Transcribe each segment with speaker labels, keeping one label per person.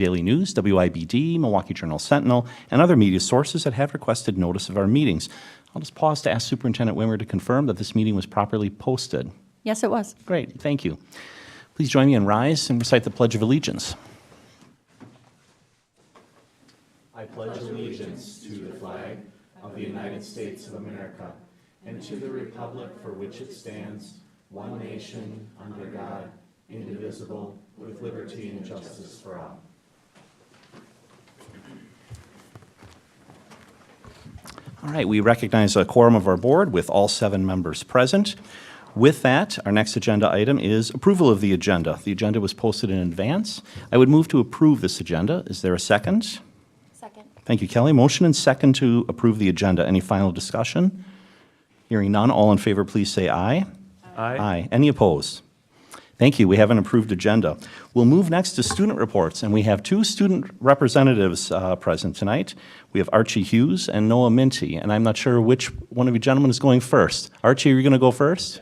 Speaker 1: Daily News, WIBD, Milwaukee Journal-Sentinel, and other media sources that have requested notice of our meetings. I'll just pause to ask Superintendent Wimmer to confirm that this meeting was properly posted.
Speaker 2: Yes, it was.
Speaker 1: Great, thank you. Please join me and rise and recite the Pledge of Allegiance. I pledge allegiance to the flag of the United States of America and to the republic for which it stands, one nation, under God, indivisible, with liberty and justice for all. All right, we recognize a quorum of our board with all 7 members present. With that, our next agenda item is approval of the agenda. The agenda was posted in advance. I would move to approve this agenda. Is there a second?
Speaker 2: Second.
Speaker 1: Thank you, Kelly. Motion and second to approve the agenda. Any final discussion? Hearing none, all in favor, please say aye.
Speaker 3: Aye.
Speaker 1: Aye. Any opposed? Thank you. We have an approved agenda. We'll move next to student reports, and we have 2 student representatives present tonight. We have Archie Hughes and Noah Minty, and I'm not sure which one of you gentlemen is going first. Archie, are you going to go first?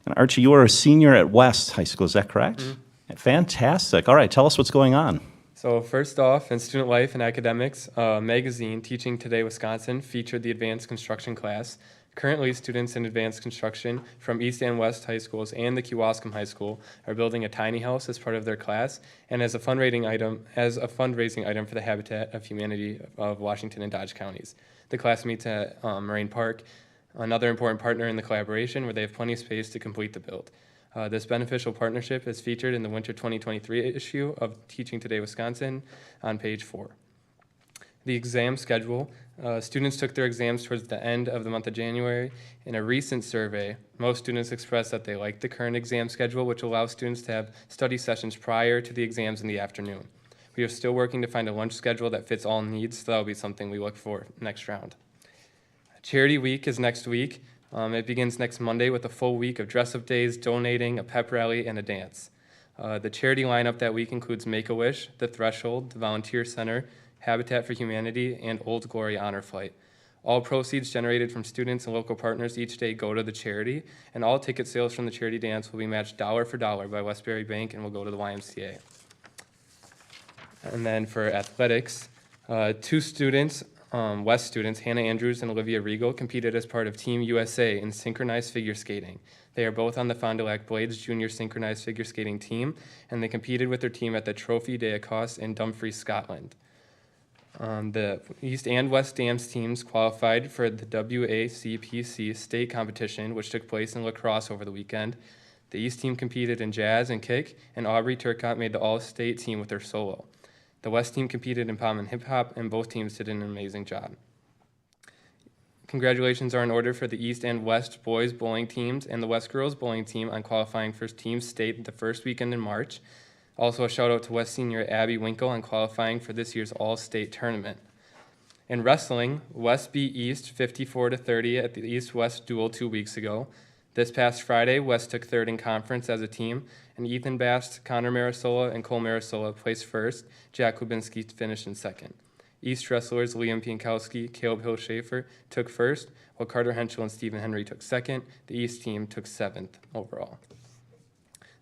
Speaker 1: And Archie, you are a senior at West High School, is that correct? Mm-hmm. Fantastic. All right, tell us what's going on.
Speaker 3: So first off, in Student Life and Academics, magazine Teaching Today Wisconsin featured the Advanced Construction class. Currently, students in advanced construction from East and West High Schools and the Kewaskum High School are building a tiny house as part of their class and as a fundraising item for the Habitat of Humanity of Washington and Dodge counties. The class meets at Moraine Park, another important partner in the collaboration where they have plenty of space to complete the build. This beneficial partnership is featured in the winter 2023 issue of Teaching Today Wisconsin on page 4. The exam schedule. Students took their exams towards the end of the month of January. In a recent survey, most students expressed that they like the current exam schedule, which allows students to have study sessions prior to the exams in the afternoon. We are still working to find a lunch schedule that fits all needs, so that will be something we look for next round. Charity Week is next week. It begins next Monday with a full week of dress-up days, donating, a pep rally, and a dance. The charity lineup that week includes Make-A-Wish, The Threshold, the Volunteer Center, Habitat for Humanity, and Old Glory Honor Flight. All proceeds generated from students and local partners each day go to the charity, and all ticket sales from the charity dance will be matched dollar for dollar by Westbury Bank and will go to the YMCA. And then for athletics, 2 students, West students, Hannah Andrews and Olivia Regal, competed as part of Team USA in synchronized figure skating. They are both on the Fond du Lac Blades Junior Synchronized Figure Skating team, and they competed with their team at the Trophy de Ecosse in Dumfries, Scotland. The East and West Dams teams qualified for the WACPC state competition, which took place in La Crosse over the weekend. The East team competed in jazz and kick, and Aubrey Turcotte made the all-state team with her solo. The West team competed in pom and hip-hop, and both teams did an amazing job. Congratulations are in order for the East and West boys bowling teams and the West girls bowling team on qualifying for team state the first weekend in March. Also, a shout-out to West senior Abby Winkle on qualifying for this year's all-state tournament. In wrestling, West beat East 54-30 at the East-West duel 2 weeks ago. This past Friday, West took third in conference as a team, and Ethan Bast, Connor Marisola, and Cole Marisola placed first. Jack Kubinski finished in second. East wrestlers Liam Pienkowski, Caleb Hill-Schaefer took first, while Carter Henschel and Stephen Henry took second. The East team took 7th overall.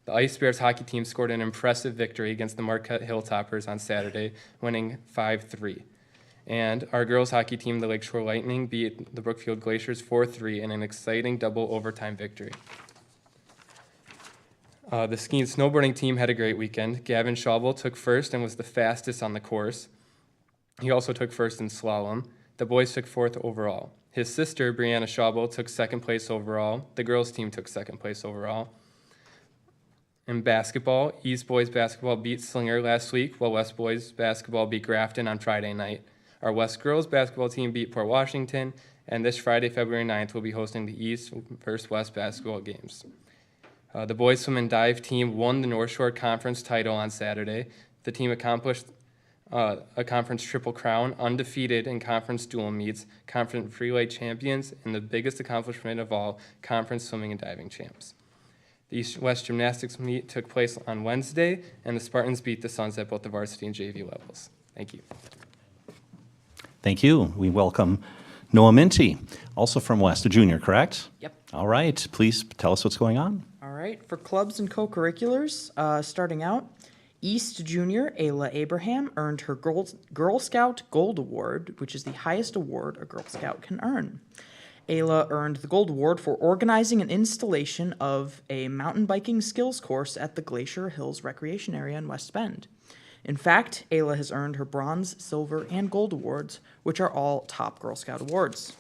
Speaker 3: The Ice Bears hockey team scored an impressive victory against the Marquette Hilltoppers on Saturday, winning 5-3. And our girls hockey team, the Lakeshore Lightning, beat the Brookfield Glaciers 4-3 in an exciting double overtime victory. The ski and snowboarding team had a great weekend. Gavin Schaubel took first and was the fastest on the course. He also took first in slalom. The boys took 4th overall. His sister, Brianna Schaubel, took 2nd place overall. The girls team took 2nd place overall. In basketball, East boys basketball beat Slinger last week, while West boys basketball beat Grafton on Friday night. Our West girls basketball team beat Port Washington, and this Friday, February 9th, we'll be hosting the East versus West basketball games. The boys swim and dive team won the North Shore Conference title on Saturday. The team accomplished a conference triple crown, undefeated in conference dual meets, conference relay champions, and the biggest accomplishment of all, conference swimming and diving champs. The East-West gymnastics meet took place on Wednesday, and the Spartans beat the Suns at both the varsity and JV levels. Thank you.
Speaker 1: Thank you. We welcome Noah Minty, also from West, a junior, correct?
Speaker 4: Yep.
Speaker 1: All right. Please tell us what's going on.
Speaker 4: All right. For clubs and co-curriculars, starting out,
Speaker 2: East Junior Ayla Abraham earned her Girl Scout Gold Award, which is the highest award a Girl Scout can earn. Ayla earned the Gold Award for organizing an installation of a mountain biking skills course at the Glacier Hills Recreation Area in West Bend. In fact, Ayla has earned her Bronze, Silver, and Gold Awards, which are all top Girl Scout awards.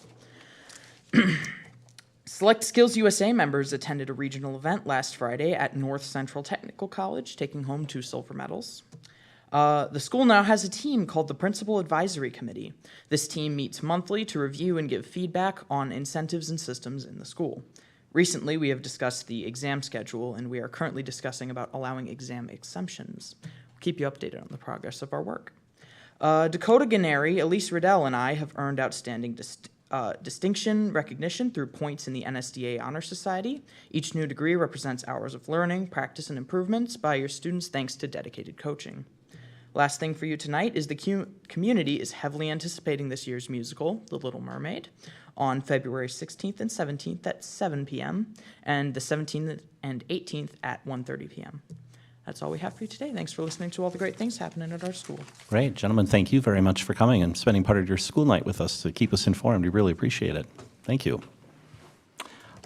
Speaker 2: Select Skills USA members attended a regional event last Friday at North Central Technical College, taking home 2 silver medals. The school now has a team called the Principal Advisory Committee. This team meets monthly to review and give feedback on incentives and systems in the school. Recently, we have discussed the exam schedule, and we are currently discussing about allowing exam exemptions. We'll keep you updated on the progress of our work. Dakota Ganeri, Elise Riddell, and I have earned outstanding distinction recognition through points in the NSDA Honor Society. Each new degree represents hours of learning, practice, and improvements by your students thanks to dedicated coaching. Last thing for you tonight is the community is heavily anticipating this year's musical, The Little Mermaid, on February 16th and 17th at 7 p.m. and the 17th and 18th at 1:30 p.m. That's all we have for you today. Thanks for listening to all the great things happening at our school.
Speaker 1: Great. Gentlemen, thank you very much for coming and spending part of your school night with us to keep us informed. We really appreciate it. Thank you.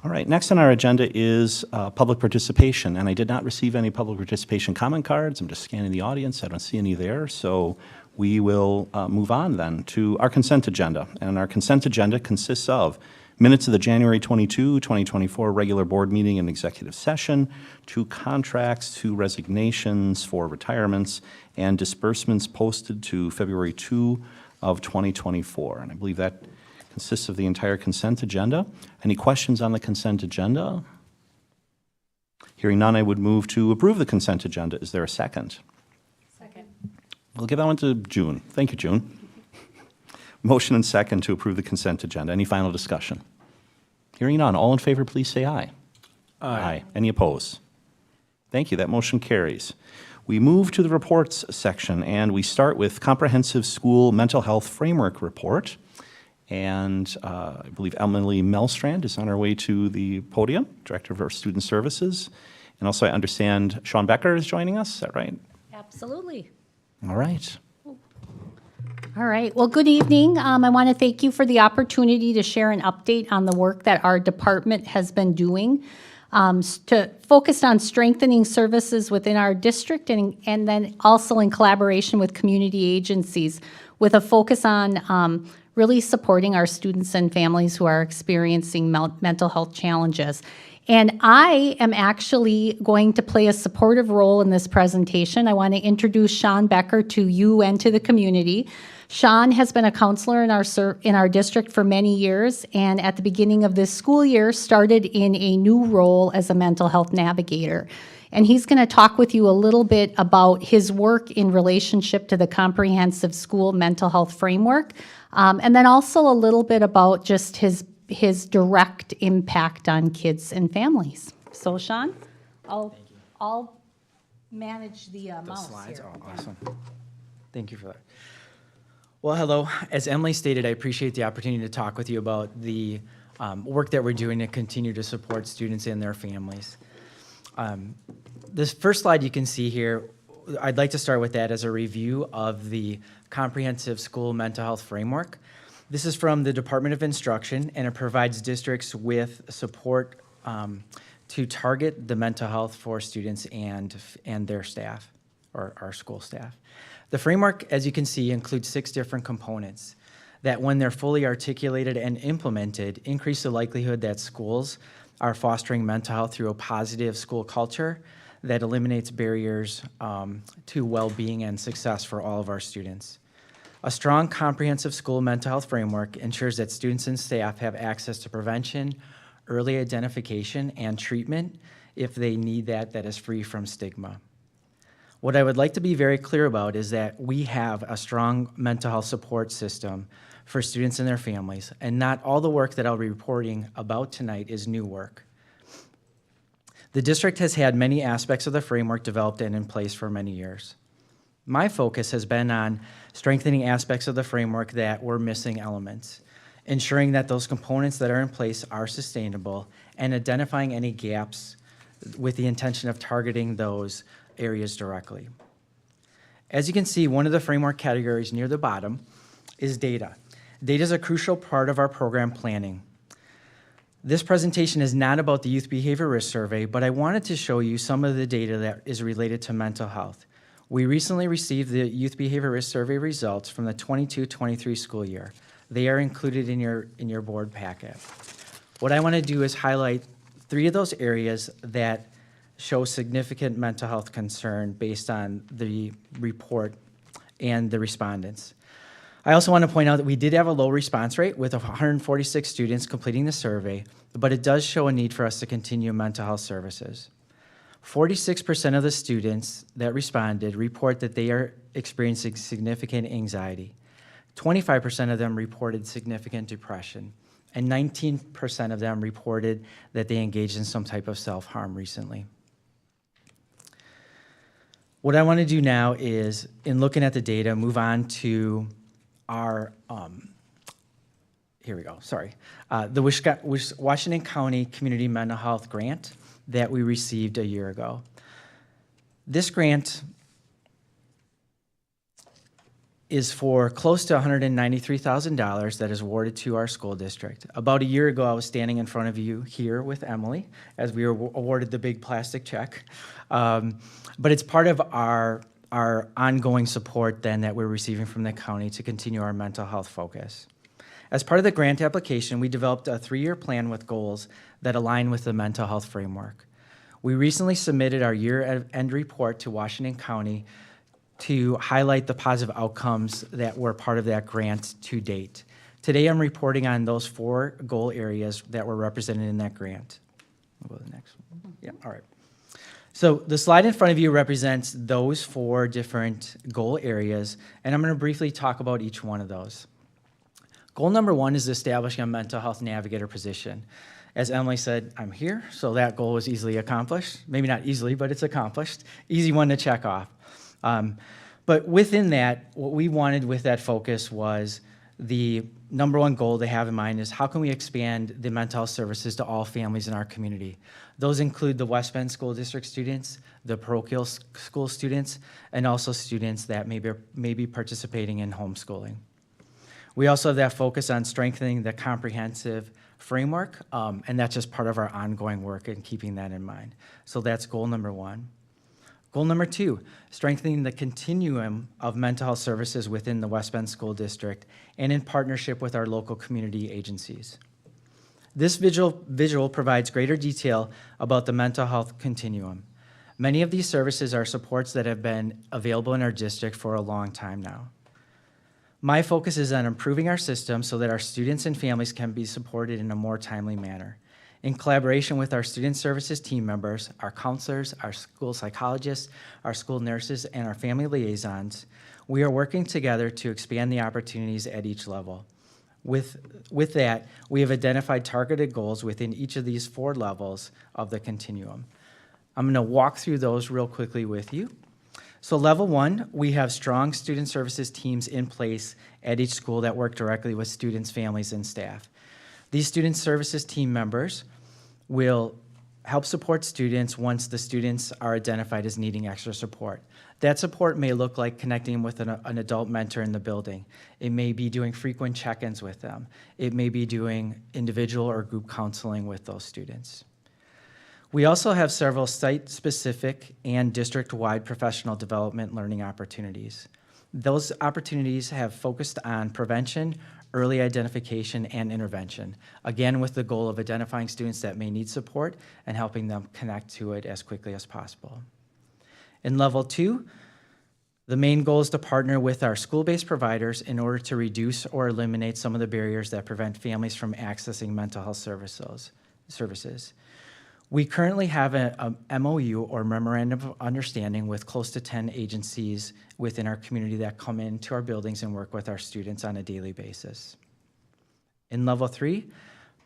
Speaker 1: All right, next on our agenda is public participation, and I did not receive any public participation comment cards. I'm just scanning the audience. I don't see any there, so we will move on then to our consent agenda. And our consent agenda consists of minutes of the January 22, 2024 regular board meeting and executive session, 2 contracts, 2 resignations, 4 retirements, and disbursements posted to February 2 of 2024. And I believe that consists of the entire consent agenda. Any questions on the consent agenda? Hearing none, I would move to approve the consent agenda. Is there a second?
Speaker 4: Second.
Speaker 1: We'll give that one to June. Thank you, June. Motion and second to approve the consent agenda. Any final discussion? Hearing none, all in favor, please say aye. Aye. Any opposed? Thank you. That motion carries. We move to the reports section, and we start with Comprehensive School Mental Health Framework Report. And I believe Emily Melstrand is on her way to the podium, Director of our Student Services. And also I understand Sean Becker is joining us. Is that right?
Speaker 4: Absolutely.
Speaker 1: All right.
Speaker 4: All right. Well, good evening. I want to thank you for the opportunity to share an update on the work that our department has been doing to focus on strengthening services within our district and then also in collaboration with community agencies with a focus on really supporting our students and families who are experiencing mental health challenges. And I am actually going to play a supportive role in this presentation. I want to introduce Sean Becker to you and to the community. Sean has been a counselor in our district for many years, and at the beginning of this school year started in a new role as a mental health navigator. And he's going to talk with you a little bit about his work in relationship to the Comprehensive School Mental Health Framework, and then also a little bit about just his direct impact on kids and families. So, Sean, I'll manage the mouse
Speaker 5: slides.
Speaker 4: here.
Speaker 5: Oh, awesome. Thank you for that. Well, hello. As Emily stated, I appreciate the opportunity to talk with you about the work that we're doing to continue to support students and their families. This first slide you can see here, I'd like to start with that as a review of the Comprehensive School Mental Health Framework. This is from the Department of Instruction, and it provides districts with support to target the mental health for students and their staff, or our school staff. The framework, as you can see, includes 6 different components that, when they're fully articulated and implemented, increase the likelihood that schools are fostering mental health through a positive school culture that eliminates barriers to well-being and success for all of our students. A strong, comprehensive school mental health framework ensures that students and staff have access to prevention, early identification, and treatment if they need that is free from stigma. What I would like to be very clear about is that we have a strong mental health support system for students and their families, and not all the work that I'll be reporting about tonight is new work. The district has had many aspects of the framework developed and in place for many years. My focus has been on strengthening aspects of the framework that were missing elements, ensuring that those components that are in place are sustainable, and identifying any gaps with the intention of targeting those areas directly. As you can see, one of the framework categories near the bottom is data. Data is a crucial part of our program planning. This presentation is not about the Youth Behavior Risk Survey, but I wanted to show you some of the data that is related to mental health. We recently received the Youth Behavior Risk Survey results from the 22-23 school year. They are included in your board packet. What I want to do is highlight 3 of those areas that show significant mental health concern based on the report and the respondents. I also want to point out that we did have a low response rate with 146 students completing the survey, but it does show a need for us to continue mental health services. 46% of the students that responded report that they are experiencing significant anxiety. 25% of them reported significant depression, and 19% of them reported that they engaged in some type of self-harm recently. What I want to do now is, in looking at the data, move on to our, here we go, sorry, the Washington County Community Mental Health Grant that we received a year ago. This grant is for close to $193,000 that is awarded to our school district. About a year ago, I was standing in front of you here with Emily as we were awarded the big plastic check. But it's part of our ongoing support then that we're receiving from the county to continue our mental health focus. As part of the grant application, we developed a 3-year plan with goals that align with the mental health framework. We recently submitted our year-end report to Washington County to highlight the positive outcomes that were part of that grant to date. Today, I'm reporting on those 4 goal areas that were represented in that grant. We'll go to the next one. Yeah, all right. So the slide in front of you represents those 4 different goal areas, and I'm going to briefly talk about each one of those. Goal number 1 is establishing a mental health navigator position. As Emily said, I'm here, so that goal was easily accomplished. Maybe not easily, but it's accomplished. Easy one to check off. But within that, what we wanted with that focus was the number 1 goal they have in mind is how can we expand the mental health services to all families in our community. Those include the West Bend School District students, the parochial school students, and also students that may be participating in homeschooling. We also have that focus on strengthening the comprehensive framework, and that's just part of our ongoing work and keeping that in mind. So that's goal number 1. Goal number 2, strengthening the continuum of mental health services within the West Bend School District and in partnership with our local community agencies. This visual provides greater detail about the mental health continuum. Many of these services are supports that have been available in our district for a long time now. My focus is on improving our system so that our students and families can be supported in a more timely manner. In collaboration with our student services team members, our counselors, our school psychologists, our school nurses, and our family liaisons, we are working together to expand the opportunities at each level. With that, we have identified targeted goals within each of these 4 levels of the continuum. I'm going to walk through those real quickly with you. So level 1, we have strong student services teams in place at each school that work directly with students, families, and staff. These student services team members will help support students once the students are identified as needing extra support. That support may look like connecting with an adult mentor in the building. It may be doing frequent check-ins with them. It may be doing individual or group counseling with those students. We also have several site-specific and district-wide professional development learning opportunities. Those opportunities have focused on prevention, early identification, and intervention, again with the goal of identifying students that may need support and helping them connect to it as quickly as possible. In level 2, the main goal is to partner with our school-based providers in order to reduce or eliminate some of the barriers that prevent families from accessing mental health services. We currently have a MOU, or Memorandum of Understanding, with close to 10 agencies within our community that come into our buildings and work with our students on a daily basis. In level 3,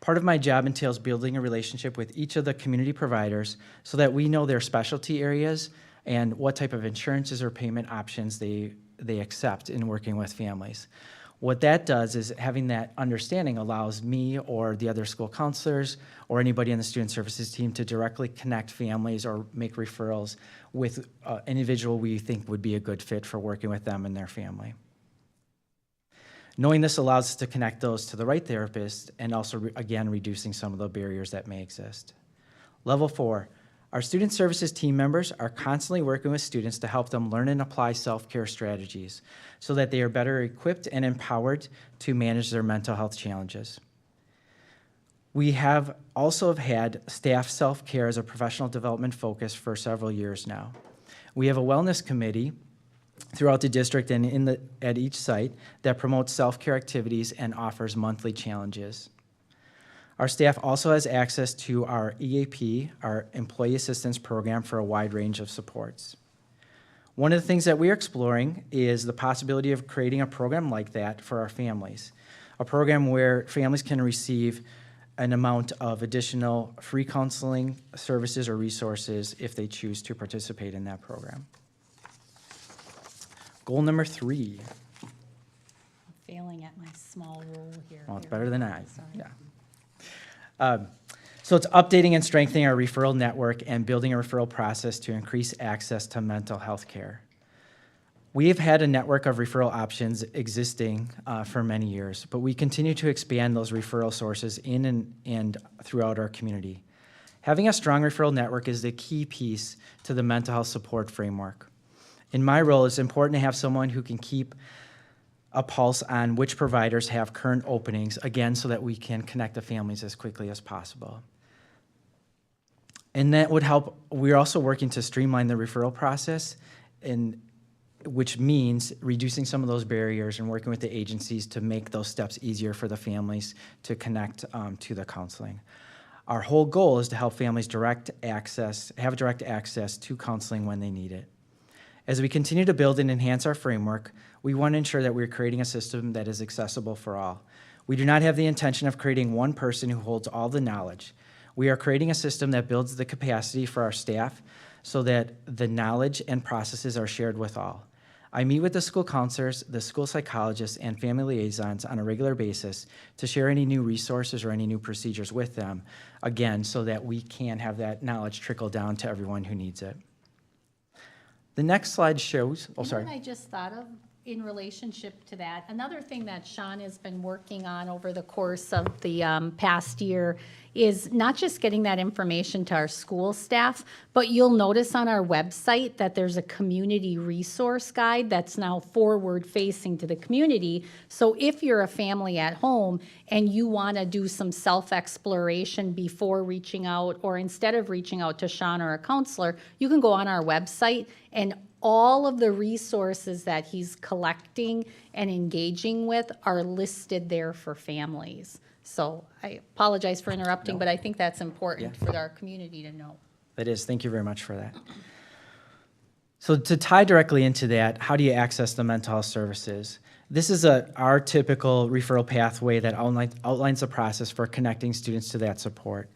Speaker 5: part of my job entails building a relationship with each of the community providers so that we know their specialty areas and what type of insurances or payment options they accept in working with families. What that does is having that understanding allows me or the other school counselors or anybody on the student services team to directly connect families or make referrals with an individual we think would be a good fit for working with them and their family. Knowing this allows us to connect those to the right therapist and also, again, reducing some of the barriers that may exist. Level 4, our student services team members are constantly working with students to help them learn and apply self-care strategies so that they are better equipped and empowered to manage their mental health challenges. We have also had staff self-care as a professional development focus for several years now. We have a wellness committee throughout the district and at each site that promotes self-care activities and offers monthly challenges. Our staff also has access to our EAP, our Employee Assistance Program, for a wide range of supports. One of the things that we're exploring is the possibility of creating a program like that for our families, a program where families can receive an amount of additional free counseling services or resources if they choose to participate in that program. Goal number 3.
Speaker 4: I'm failing at my small role here.
Speaker 5: Well, it's
Speaker 4: Here
Speaker 5: better
Speaker 4: we
Speaker 5: than
Speaker 4: go.
Speaker 5: I.
Speaker 4: Sorry.
Speaker 5: Yeah. So it's updating and strengthening our referral network and building a referral process to increase access to mental health care. We have had a network of referral options existing for many years, but we continue to expand those referral sources in and throughout our community. Having a strong referral network is the key piece to the mental health support framework. In my role, it's important to have someone who can keep a pulse on which providers have current openings, again, so that we can connect the families as quickly as possible. And that would help. We're also working to streamline the referral process, which means reducing some of those barriers and working with the agencies to make those steps easier for the families to connect to the counseling. Our whole goal is to help families have direct access to counseling when they need it. As we continue to build and enhance our framework, we want to ensure that we're creating a system that is accessible for all. We do not have the intention of creating one person who holds all the knowledge. We are creating a system that builds the capacity for our staff so that the knowledge and processes are shared with all. I meet with the school counselors, the school psychologists, and family liaisons on a regular basis to share any new resources or any new procedures with them, again, so that we can have that knowledge trickle down to everyone who needs it. The next slide shows,
Speaker 4: You know what I just thought of in relationship to that? Another thing that Sean has been working on over the course of the past year is not just getting that information to our school staff, but you'll notice on our website that there's a community resource guide that's now forward-facing to the community. So if you're a family at home and you want to do some self-exploration before reaching out, or instead of reaching out to Sean or a counselor, you can go on our website, and all of the resources that he's collecting and engaging with are listed there for families. So I apologize for interrupting, but I think that's important for our community to know.
Speaker 5: That is, thank you very much for that. So to tie directly into that, how do you access the mental health services? This is our typical referral pathway that outlines the process for connecting students to that support.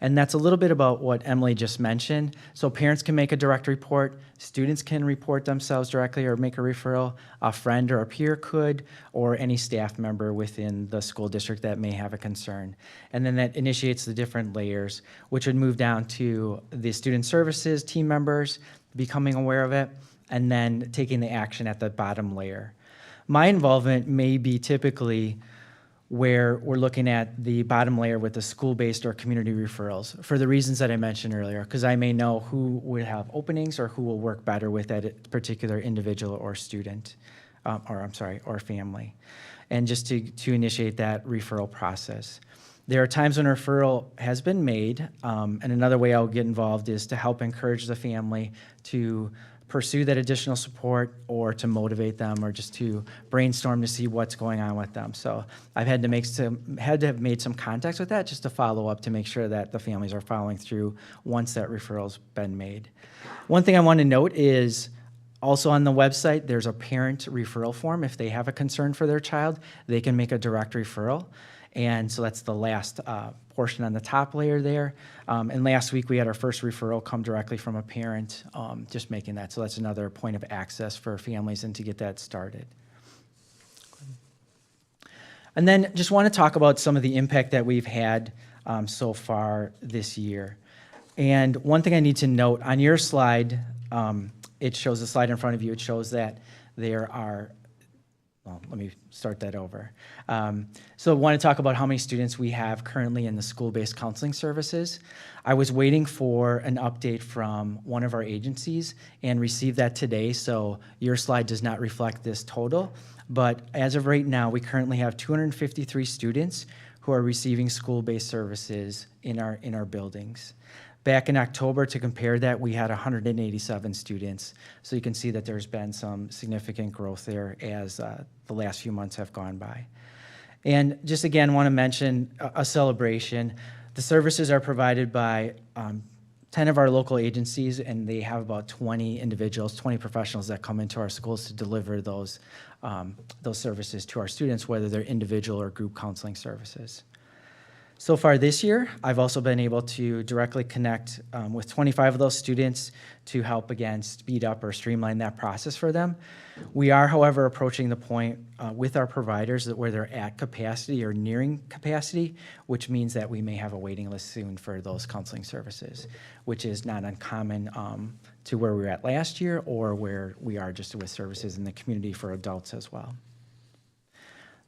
Speaker 5: And that's a little bit about what Emily just mentioned. So parents can make a direct report, students can report themselves directly or make a referral, a friend or a peer could, or any staff member within the school district that may have a concern. And then that initiates the different layers, which would move down to the student services team members becoming aware of it, and then taking the action at the bottom layer. My involvement may be typically where we're looking at the bottom layer with the school-based or community referrals for the reasons that I mentioned earlier, because I may know who would have openings or who will work better with that particular individual or student, or family, and just to initiate that referral process. There are times when a referral has been made, and another way I'll get involved is to help encourage the family to pursue that additional support, or to motivate them, or just to brainstorm to see what's going on with them. So I've had to have made some contacts with that just to follow up to make sure that the families are following through once that referral's been made. One thing I want to note is also on the website, there's a parent referral form. If they have a concern for their child, they can make a direct referral. And so that's the last portion on the top layer there. And last week we had our first referral come directly from a parent, just making that. So that's another point of access for families and to get that started. And then just want to talk about some of the impact that we've had so far this year. And one thing I need to note, on your slide, it shows the slide in front of you, it shows that there are, well, let me start that over. So I want to talk about how many students we have currently in the school-based counseling services. I was waiting for an update from one of our agencies and received that today, so your slide does not reflect this total. But as of right now, we currently have 253 students who are receiving school-based services in our buildings. Back in October, to compare that, we had 187 students. So you can see that there's been some significant growth there as the last few months have gone by. And just again, want to mention a celebration. The services are provided by 10 of our local agencies, and they have about 20 individuals, 20 professionals that come into our schools to deliver those services to our students, whether they're individual or group counseling services. So far this year, I've also been able to directly connect with 25 of those students to help, again, speed up or streamline that process for them. We are, however, approaching the point with our providers that where they're at capacity or nearing capacity, which means that we may have a waiting list soon for those counseling services, which is not uncommon to where we were at last year or where we are just with services in the community for adults as well.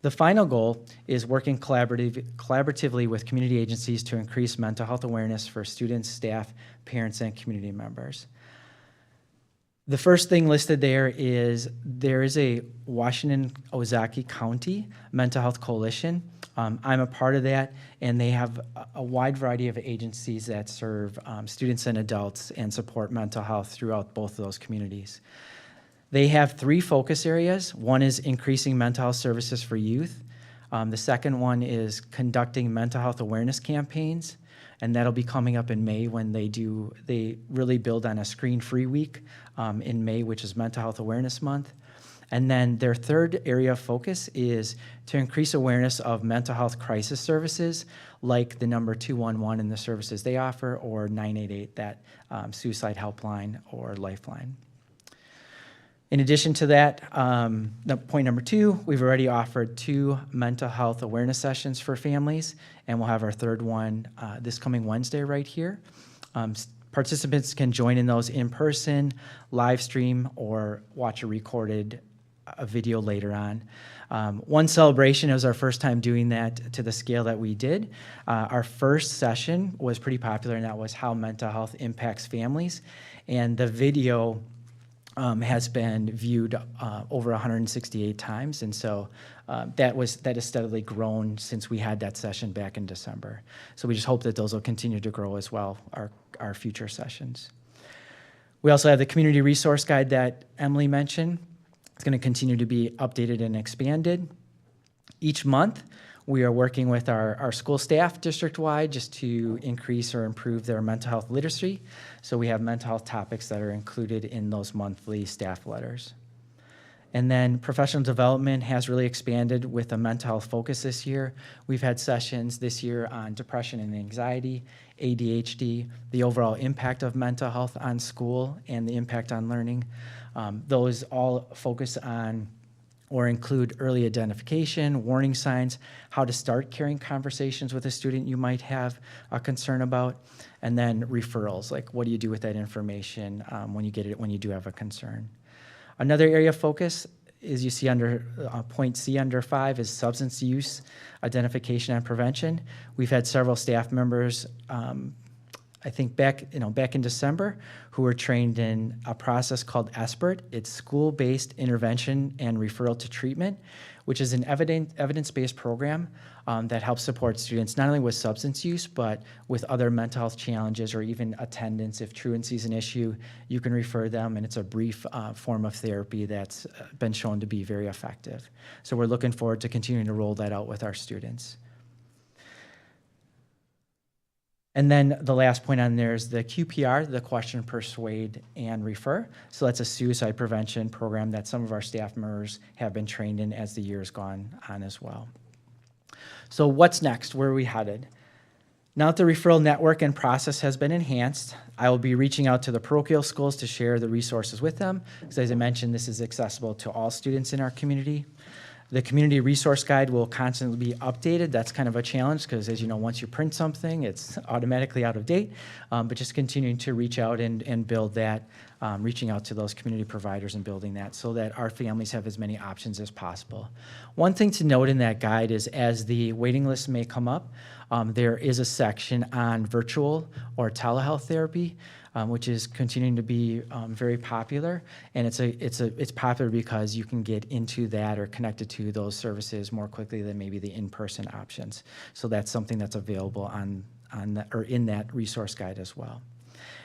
Speaker 5: The final goal is working collaboratively with community agencies to increase mental health awareness for students, staff, parents, and community members. The first thing listed there is a Washington-Ozaukee County Mental Health Coalition. I'm a part of that, and they have a wide variety of agencies that serve students and adults and support mental health throughout both of those communities. They have 3 focus areas. One is increasing mental health services for youth. The second one is conducting mental health awareness campaigns, and that'll be coming up in May when they really build on a screen-free week in May, which is Mental Health Awareness Month. And then their third area of focus is to increase awareness of mental health crisis services, like the number 211 and the services they offer, or 988, that suicide helpline or lifeline. In addition to that, point number 2, we've already offered 2 mental health awareness sessions for families, and we'll have our third one this coming Wednesday right here. Participants can join in those in person, live stream, or watch a recorded video later on. One celebration, it was our first time doing that to the scale that we did. Our first session was pretty popular, and that was how mental health impacts families. And the video has been viewed over 168 times, and so that has steadily grown since we had that session back in December. So we just hope that those will continue to grow as well, our future sessions. We also have the community resource guide that Emily mentioned. It's going to continue to be updated and expanded. Each month, we are working with our school staff district-wide just to increase or improve their mental health literacy. So we have mental health topics that are included in those monthly staff letters. And then professional development has really expanded with a mental health focus this year. We've had sessions this year on depression and anxiety, ADHD, the overall impact of mental health on school and the impact on learning. Those all focus on or include early identification, warning signs, how to start carrying conversations with a student you might have a concern about, and then referrals, like what do you do with that information when you get it, when you do have a concern. Another area of focus is you see under point C under 5 is substance use identification and prevention. We've had several staff members I think back in December, who were trained in a process called SBIRT. It's School-Based Intervention and Referral to Treatment, which is an evidence-based program that helps support students not only with substance use, but with other mental health challenges or even attendance. If truancy is an issue, you can refer them, and it's a brief form of therapy that's been shown to be very effective. So we're looking forward to continuing to roll that out with our students. And then the last point on there is the QPR, the question, persuade, and refer. So that's a suicide prevention program that some of our staff members have been trained in as the year's gone on as well. So what's next? Where are we headed? Now that the referral network and process has been enhanced, I will be reaching out to the parochial schools to share the resources with them, because as I mentioned, this is accessible to all students in our community. The community resource guide will constantly be updated. That's kind of a challenge because, as you know, once you print something, it's automatically out of date. But just continuing to reach out and build that, reaching out to those community providers and building that so that our families have as many options as possible. One thing to note in that guide is as the waiting list may come up, there is a section on virtual or telehealth therapy, which is continuing to be very popular, and it's popular because you can get into that or connected to those services more quickly than maybe the in-person options. So that's something that's available or in that resource guide as well.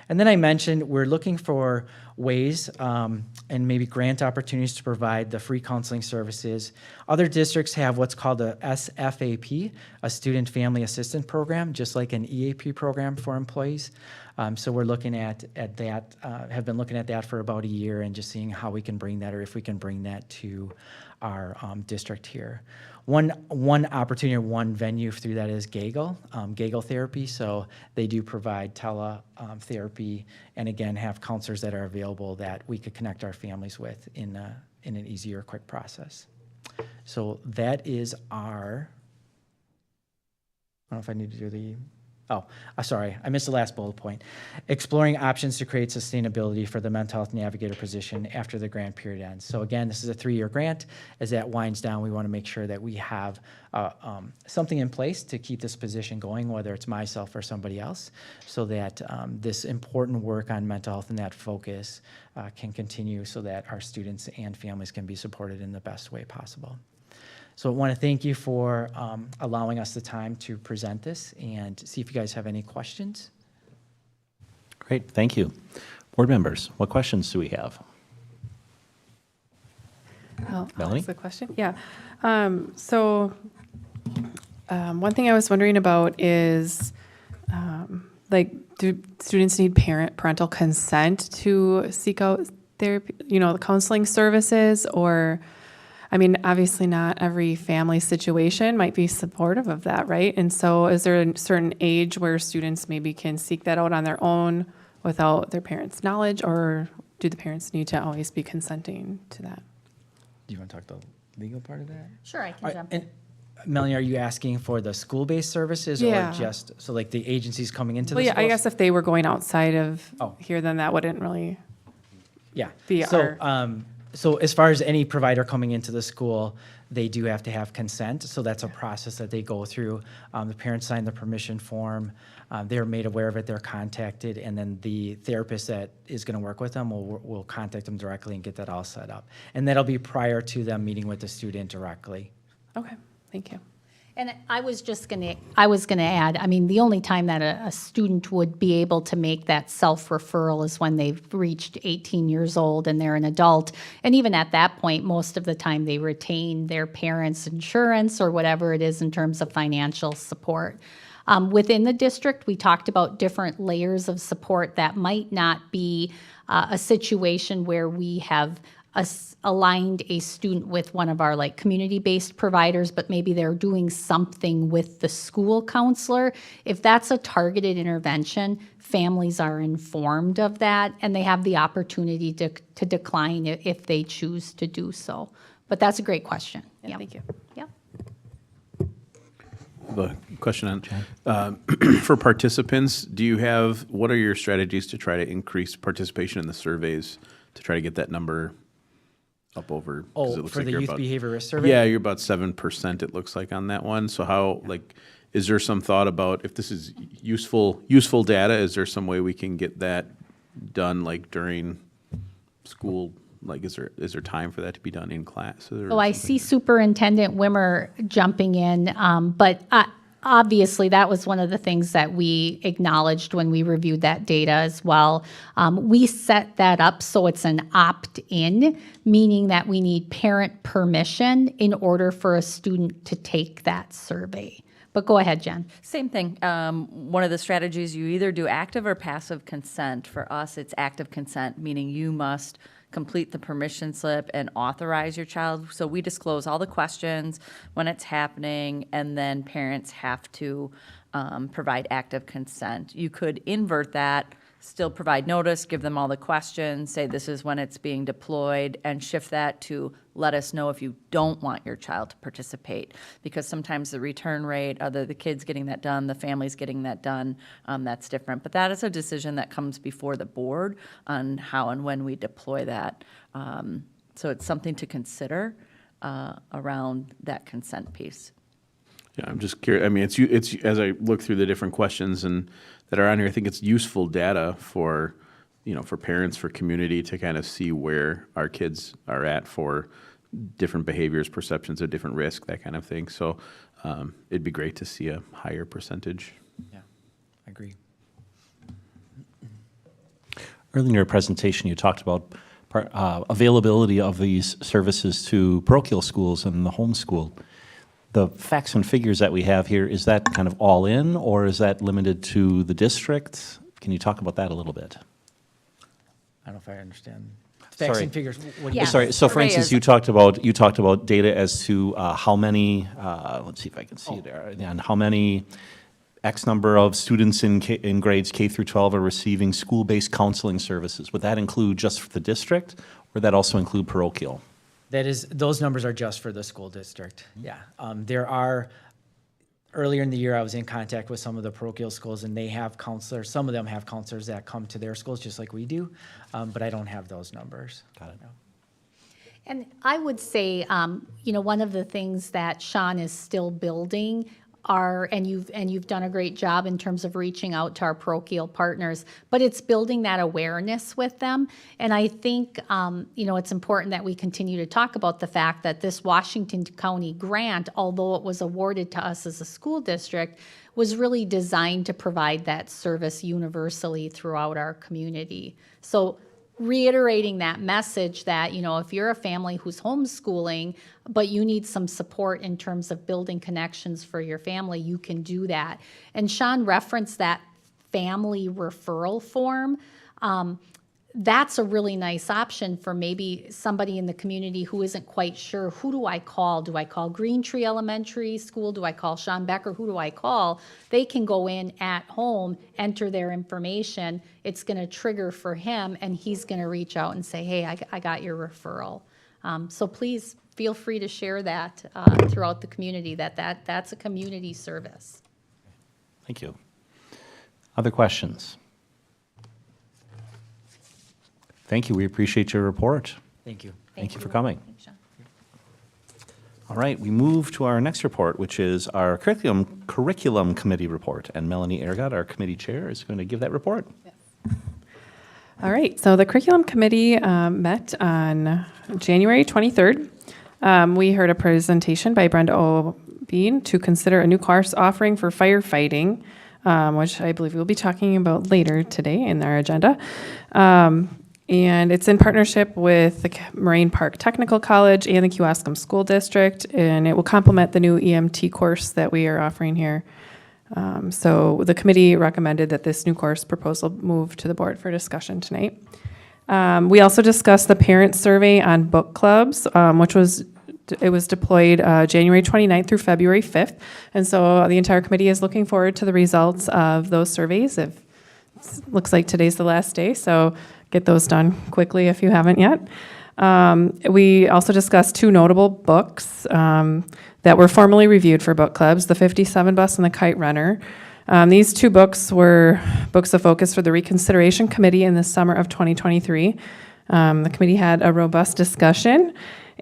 Speaker 5: And then I mentioned we're looking for ways and maybe grant opportunities to provide the free counseling services. Other districts have what's called a SFAP, a Student Family Assistance Program, just like an EAP program for employees. So we're looking at that, have been looking at that for about a year and just seeing how we can bring that or if we can bring that to our district here. One opportunity or one venue through that is Gaggle therapy. So they do provide therapy and again have counselors that are available that we could connect our families with in an easier, quick process. So that is our, I don't know if I need to do the, sorry, I missed the last bullet point. Exploring options to create sustainability for the mental health navigator position after the grant period ends. So again, this is a 3-year grant. As that winds down, we want to make sure that we have something in place to keep this position going, whether it's myself or somebody else, so that this important work on mental health and that focus can continue so that our students and families can be supported in the best way possible. So I want to thank you for allowing us the time to present this and see if you guys have any questions.
Speaker 1: Great, thank you. Board members, what questions do we have? Melanie?
Speaker 6: That's the question. Yeah. One thing I was wondering about is, do students need parental consent to seek out therapy, the counseling services? Or, I mean, obviously not every family situation might be supportive of that, right? And so is there a certain age where students maybe can seek that out on their own without their parents' knowledge, or do the parents need to always be consenting to that?
Speaker 5: Do you want to talk the legal part of that?
Speaker 4: Sure, I can jump in.
Speaker 5: And Melanie, are you asking for the school-based services
Speaker 6: Yeah.
Speaker 5: or just, so like the agencies coming into the
Speaker 6: Well, yeah,
Speaker 5: schools?
Speaker 6: I guess if they were going outside of
Speaker 5: Oh.
Speaker 6: here, then that wouldn't really
Speaker 5: Yeah.
Speaker 6: be
Speaker 5: So as far as any provider coming into the school, they do have to have consent. So that's a process that they go through. The parents sign the permission form. They're made aware of it. They're contacted. And then the therapist that is going to work with them will contact them directly and get that all set up. And that'll be prior to them meeting with the student directly.
Speaker 6: Okay, thank you.
Speaker 4: And I was gonna add, I mean, the only time that a student would be able to make that self-referral is when they've reached 18 years old and they're an adult. And even at that point, most of the time they retain their parents' insurance or whatever it is in terms of financial support. Within the district, we talked about different layers of support that might not be a situation where we have aligned a student with one of our like community-based providers, but maybe they're doing something with the school counselor. If that's a targeted intervention, families are informed of that and they have the opportunity to decline if they choose to do so. But that's a great question.
Speaker 6: Yeah,
Speaker 4: Yep.
Speaker 6: thank you.
Speaker 4: Yep.
Speaker 7: I have a question on, for participants, what are your strategies to try to increase participation in the surveys to try to get that number up over? 'Cause it looks
Speaker 5: For
Speaker 7: like
Speaker 5: the
Speaker 7: you're
Speaker 5: youth
Speaker 7: about-
Speaker 5: behavior risk survey?
Speaker 7: Yeah, you're about 7%, it looks like, on that one. So how, is there some thought about, if this is useful data, is there some way we can get that done, during school? Is there time for that to be done in class?
Speaker 4: Oh, I see Superintendent Wimmer jumping in, but obviously that was one of the things that we acknowledged when we reviewed that data as well. We set that up so it's an opt-in, meaning that we need parent permission in order for a student to take that survey. But go ahead, Jen.
Speaker 8: Same thing. One of the strategies, you either do active or passive consent. For us, it's active consent, meaning you must complete the permission slip and authorize your child. So we disclose all the questions when it's happening, and then parents have to provide active consent. You could invert that still provide notice, give them all the questions, say this is when it's being deployed, and shift that to let us know if you don't want your child to participate. Because sometimes the return rate, either the kids getting that done, the families getting that done, that's different. But that is a decision that comes before the board on how and when we deploy that. So it's something to consider around that consent piece.
Speaker 7: Yeah, I'm just curious. I mean, it's as I look through the different questions and that are on here, I think it's useful data for, for parents, for community to kind of see where our kids are at for different behaviors, perceptions of different risk, that kind of thing. So it'd be great to see a higher percentage.
Speaker 5: Yeah, I agree.
Speaker 1: Earlier in your presentation, you talked about availability of these services to parochial schools and the homeschool. The facts and figures that we have here, is that kind of all in, or is that limited to the district? Can you talk about that a little bit?
Speaker 5: I don't know if I understand. Facts
Speaker 1: Sorry.
Speaker 5: and figures. What do
Speaker 4: Yeah.
Speaker 5: you
Speaker 1: Sorry. So, for
Speaker 8: Ray
Speaker 1: instance,
Speaker 8: is-
Speaker 1: you talked about data as to how many. Let's see if I can see there. And how many X number of students in grades K through 12 are receiving school-based counseling services. Would that include just the district, or would that also include parochial?
Speaker 5: Those numbers are just for the school district. Yeah. There are, earlier in the year, I was in contact with some of the parochial schools, and they have counselors. Some of them have counselors that come to their schools just like we do, but I don't have those numbers.
Speaker 1: Got it.
Speaker 4: And I would say, one of the things that Sean is still building are, and you've done a great job in terms of reaching out to our parochial partners, but it's building that awareness with them. And I think, it's important that we continue to talk about the fact that this Washington County grant, although it was awarded to us as a school district, was really designed to provide that service universally throughout our community. So reiterating that message that, if you're a family who's homeschooling, but you need some support in terms of building connections for your family, you can do that. And Sean referenced that family referral form. That's a really nice option for maybe somebody in the community who isn't quite sure, who do I call? Do I call Green Tree Elementary School? Do I call Sean Becker? Who do I call? They can go in at home, enter their information. It's going to trigger for him, and he's going to reach out and say, hey, I got your referral. So please feel free to share that throughout the community, that's a community service.
Speaker 1: Thank you. Other questions? Thank you. We appreciate your report.
Speaker 5: Thank you.
Speaker 1: Thank you for coming.
Speaker 8: Thanks, Sean.
Speaker 1: All right, we move to our next report, which is our curriculum committee report. And Melanie Ergot, our committee chair, is going to give that report.
Speaker 6: All right, so the curriculum committee met on January 23rd. We heard a presentation by Brenda O. Bean to consider a new course offering for firefighting, which I believe we'll be talking about later today in our agenda. And it's in partnership with the Moraine Park Technical College and the Kewaskum School District, and it will complement the new EMT course that we are offering here. So the committee recommended that this new course proposal move to the board for discussion tonight. We also discussed the parent survey on book clubs, which was deployed January 29th through February 5th. And so the entire committee is looking forward to the results of those surveys. It looks like today's the last day, so get those done quickly if you haven't yet. We also discussed two notable books that were formally reviewed for book clubs, The 57 Bus and The Kite Runner. These two books were books of focus for the Reconsideration Committee in the summer of 2023. The committee had a robust discussion,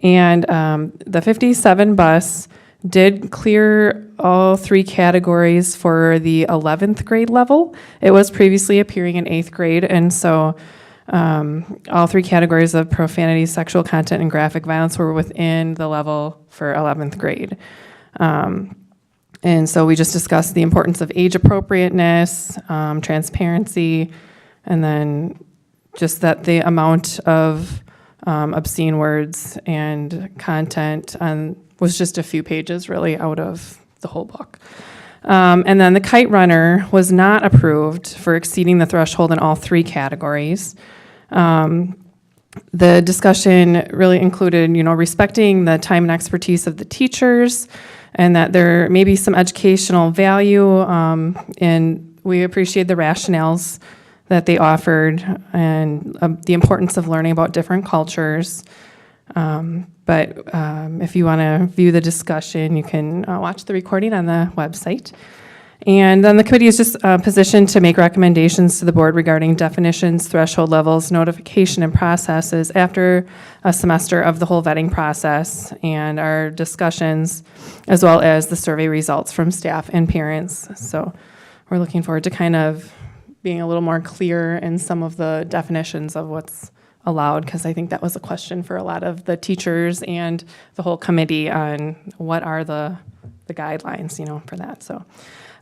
Speaker 6: and the 57 Bus did clear all three categories for the 11th grade level. It was previously appearing in 8th grade, and so all three categories of profanity, sexual content, and graphic violence were within the level for 11th grade. And so we just discussed the importance of age appropriateness, transparency, and then just that the amount of obscene words and content was just a few pages really out of the whole book. And then the Kite Runner was not approved for exceeding the threshold in all three categories. The discussion really included, respecting the time and expertise of the teachers, and that there may be some educational value, and we appreciate the rationales that they offered, and the importance of learning about different cultures. But if you want to view the discussion, you can watch the recording on the website. And then the committee is just positioned to make recommendations to the board regarding definitions, threshold levels, notification, and processes after a semester of the whole vetting process and our discussions, as well as the survey results from staff and parents. So we're looking forward to kind of being a little more clear in some of the definitions of what's allowed, because I think that was a question for a lot of the teachers and the whole committee on what are the guidelines, for that. So,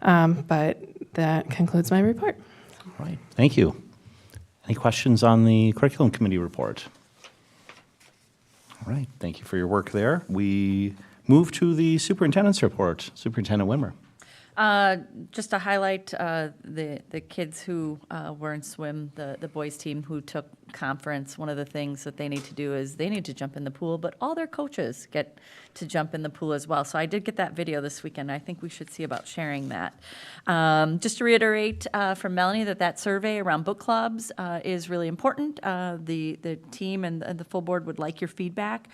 Speaker 6: but that concludes my report.
Speaker 1: All right, thank you. Any questions on the curriculum committee report? All right, thank you for your work there. We move to the superintendent's report. Superintendent Wimmer.
Speaker 8: Just to highlight the kids who were in swim, the boys team who took conference, one of the things that they need to do is they need to jump in the pool, but all their coaches get to jump in the pool as well. So I did get that video this weekend. I think we should see about sharing that. Just to reiterate from Melanie that survey around book clubs is really important. The team and the full board would like your feedback.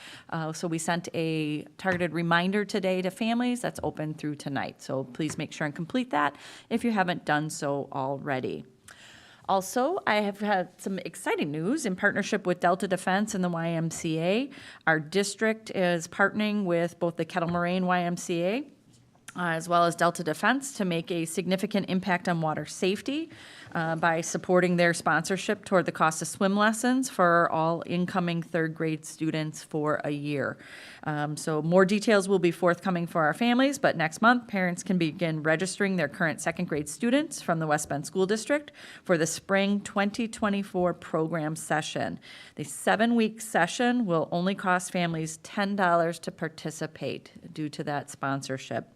Speaker 8: So we sent a targeted reminder today to families that's open through tonight. So please make sure and complete that if you haven't done so already. Also, I have had some exciting news in partnership with Delta Defense and the YMCA. Our district is partnering with both the Kettle Moraine YMCA as well as Delta Defense to make a significant impact on water safety by supporting their sponsorship toward the cost of swim lessons for all incoming third grade students for a year. So more details will be forthcoming for our families, but next month, parents can begin registering their current second grade students from the West Bend School District for the spring 2024 program session. The 7-week session will only cost families $10 to participate due to that sponsorship.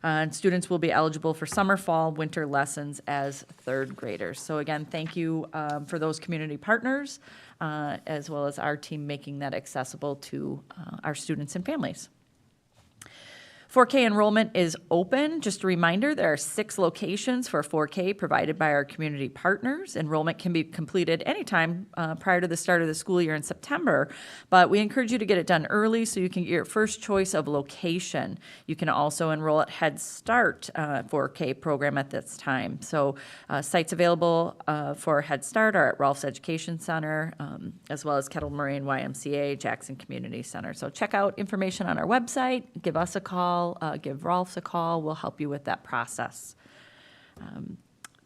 Speaker 8: And students will be eligible for summer, fall, winter lessons as third graders. So again, thank you for those community partners, as well as our team making that accessible to our students and families. 4K enrollment is open. Just a reminder, there are 6 locations for 4K provided by our community partners. Enrollment can be completed anytime prior to the start of the school year in September, but we encourage you to get it done early so you can get your first choice of location. You can also enroll at Head Start 4K program at this time. So sites available for Head Start are at Rolf's Education Center, as well as Kettle Moraine YMCA, Jackson Community Center. So check out information on our website, give us a call, give Rolf's a call. We'll help you with that process.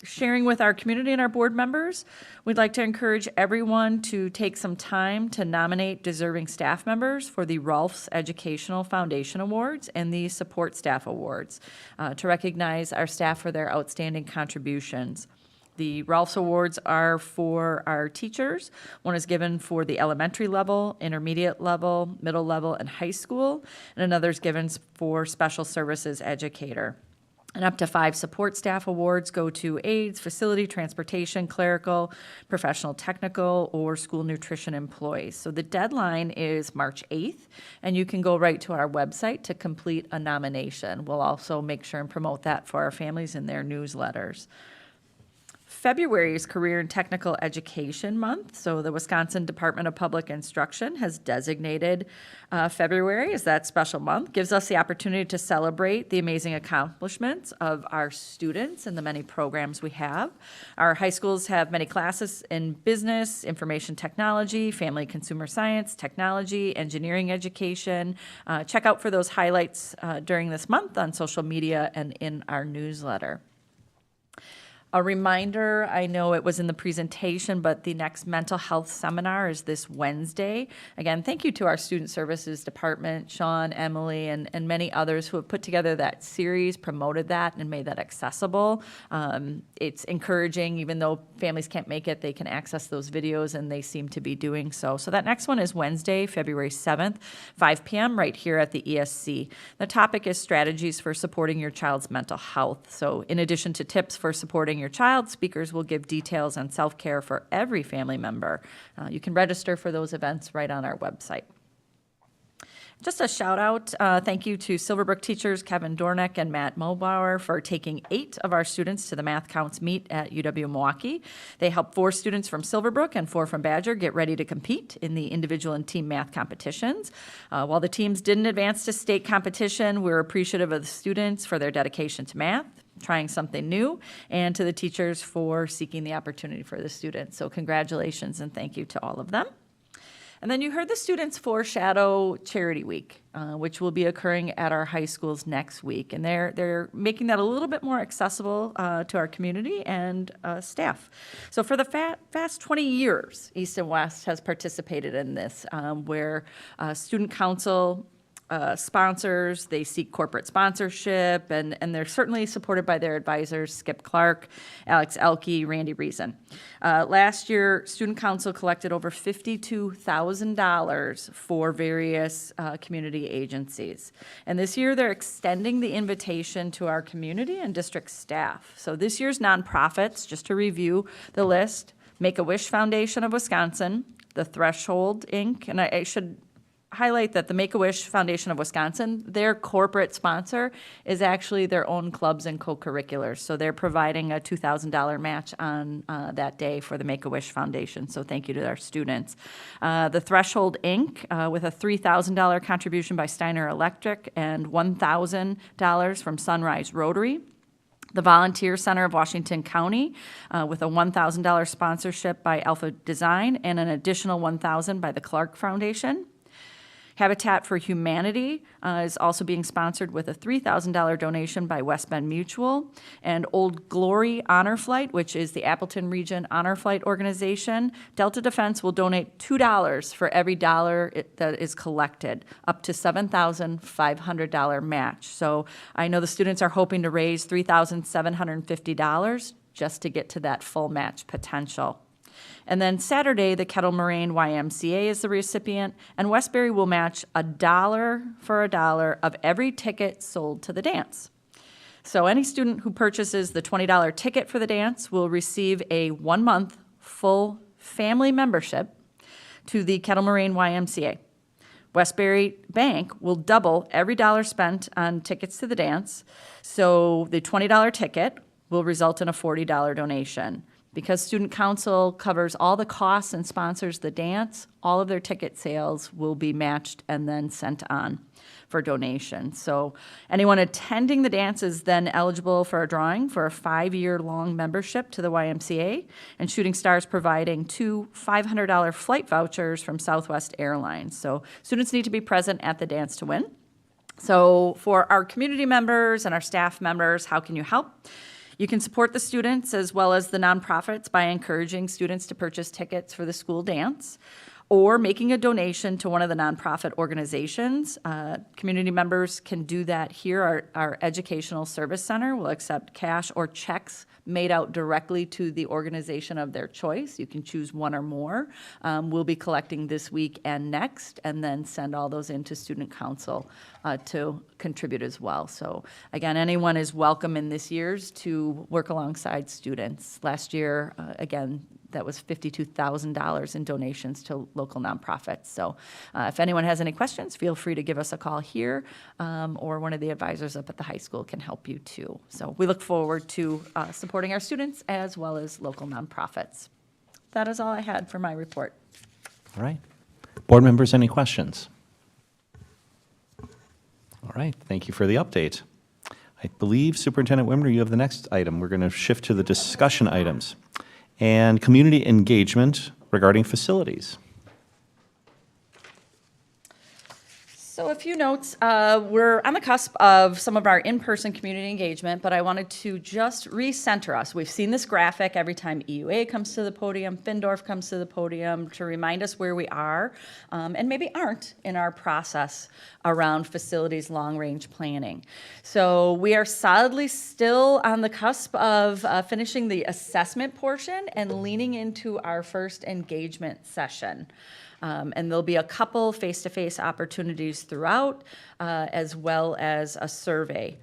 Speaker 8: Sharing with our community and our board members, we'd like to encourage everyone to take some time to nominate deserving staff members for the Rolf's Educational Foundation Awards and the Support Staff Awards to recognize our staff for their outstanding contributions. The Rolf's Awards are for our teachers. One is given for the elementary level, intermediate level, middle level, and high school, and another is given for special services educator. And up to 5 support staff awards go to aides, facility, transportation, clerical, professional technical, or school nutrition employees. So the deadline is March 8th, and you can go right to our website to complete a nomination. We'll also make sure and promote that for our families in their newsletters. February is Career and Technical Education Month, so the Wisconsin Department of Public Instruction has designated February as that special month. Gives us the opportunity to celebrate the amazing accomplishments of our students and the many programs we have. Our high schools have many classes in business, information technology, family consumer science, technology, engineering education. Check out for those highlights during this month on social media and in our newsletter. A reminder, I know it was in the presentation, but the next mental health seminar is this Wednesday. Again, thank you to our Student Services Department, Sean, Emily, and many others who have put together that series, promoted that, and made that accessible. It's encouraging, even though families can't make it, they can access those videos, and they seem to be doing so. So that next one is Wednesday, February 7th, 5 p.m., right here at the ESC. The topic is strategies for supporting your child's mental health. So in addition to tips for supporting your child, speakers will give details on self-care for every family member. You can register for those events right on our website. Just a shout out, thank you to Silverbrook teachers Kevin Dornick and Matt Mulbauer for taking 8 of our students to the Math Counts meet at UW-Milwaukee. They helped 4 students from Silverbrook and 4 from Badger get ready to compete in the individual and team math competitions. While the teams didn't advance to state competition, we're appreciative of the students for their dedication to math, trying something new, and to the teachers for seeking the opportunity for the students. So congratulations and thank you to all of them. And then you heard the students foreshadow Charity Week, which will be occurring at our high schools next week. And they're making that a little bit more accessible to our community and staff. So for the past 20 years, East and West has participated in this, where student council sponsors, they seek corporate sponsorship, and they're certainly supported by their advisors, Skip Clark, Alex Elke, Randy Reason. Last year, Student Council collected over $52,000 for various community agencies. And this year, they're extending the invitation to our community and district staff. So this year's nonprofits, just to review the list, Make-A-Wish Foundation of Wisconsin, the Threshold, Inc., and I should highlight that the Make-A-Wish Foundation of Wisconsin, their corporate sponsor is actually their own clubs and co-curriculars. So they're providing a $2,000 match on that day for the Make-A-Wish Foundation. So thank you to our students. The Threshold, Inc., with a $3,000 contribution by Steiner Electric and $1,000 from Sunrise Rotary. The Volunteer Center of Washington County with a $1,000 sponsorship by Alpha Design and an additional $1,000 by the Clark Foundation. Habitat for Humanity is also being sponsored with a $3,000 donation by West Bend Mutual. And Old Glory Honor Flight, which is the Appleton Region Honor Flight organization, Delta Defense will donate $2 for every dollar that is collected, up to $7,500 match. So I know the students are hoping to raise $3,750 just to get to that full match potential. And then Saturday, the Kettle Moraine YMCA is the recipient, and Westbury will match $1 for $1 of every ticket sold to the dance. So any student who purchases the $20 ticket for the dance will receive a 1-month full family membership to the Kettle Moraine YMCA. Westbury Bank will double every dollar spent on tickets to the dance, so the $20 ticket will result in a $40 donation. Because Student Council covers all the costs and sponsors the dance, all of their ticket sales will be matched and then sent on for donation. So anyone attending the dance is then eligible for a drawing for a 5-year-long membership to the YMCA, and Shooting Stars providing 2 $500 flight vouchers from Southwest Airlines. So students need to be present at the dance to win. So for our community members and our staff members, how can you help? You can support the students as well as the nonprofits by encouraging students to purchase tickets for the school dance or making a donation to one of the nonprofit organizations. Community members can do that here. Our Educational Service Center will accept cash or checks made out directly to the organization of their choice. You can choose one or more. We'll be collecting this week and next, and then send all those into Student Council to contribute as well. So again, anyone is welcome in this year's to work alongside students. Last year, again, that was $52,000 in donations to local nonprofits. So if anyone has any questions, feel free to give us a call here, or one of the advisors up at the high school can help you too. So we look forward to supporting our students as well as local nonprofits. That is all I had for my report.
Speaker 1: All right. Board members, any questions? All right, thank you for the update. I believe, Superintendent Wimmer, you have the next item. We're going to shift to the discussion items and community engagement regarding facilities.
Speaker 8: So a few notes. We're on the cusp of some of our in-person community engagement, but I wanted to just recenter us. We've seen this graphic every time EUA comes to the podium, Findorf comes to the podium, to remind us where we are and maybe aren't in our process around facilities long-range planning. So we are solidly still on the cusp of finishing the assessment portion and leaning into our first engagement session. And there'll be a couple face-to-face opportunities throughout, as well as a survey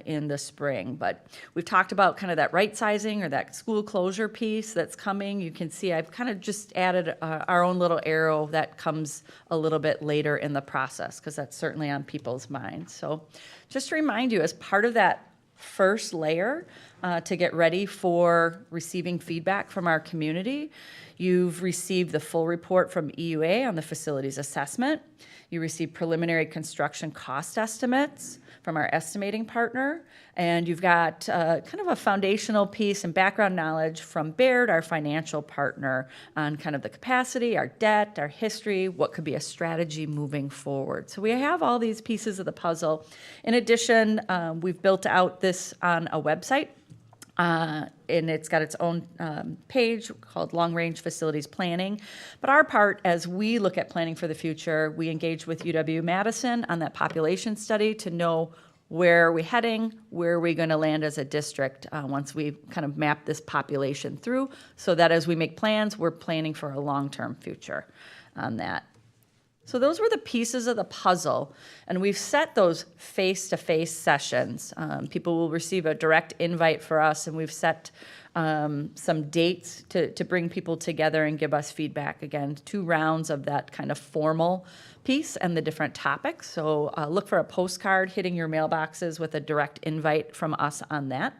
Speaker 8: in the spring. But we've talked about kind of that right sizing or that school closure piece that's coming. You can see I've kind of just added our own little arrow that comes a little bit later in the process, because that's certainly on people's minds. So just to remind you, as part of that first layer to get ready for receiving feedback from our community, you've received the full report from EUA on the facilities assessment. You received preliminary construction cost estimates from our estimating partner, and you've got kind of a foundational piece and background knowledge from Baird, our financial partner, on kind of the capacity, our debt, our history, what could be a strategy moving forward. So we have all these pieces of the puzzle. In addition, we've built out this on a website. And it's got its own page called Long Range Facilities Planning. But our part, as we look at planning for the future, we engage with UW-Madison on that population study to know where are we heading, where are we going to land as a district once we kind of map this population through, so that as we make plans, we're planning for a long-term future on that. So those were the pieces of the puzzle, and we've set those face-to-face sessions. People will receive a direct invite for us, and we've set some dates to bring people together and give us feedback. Again, 2 rounds of that kind of formal piece and the different topics. So look for a postcard hitting your mailboxes with a direct invite from us on that.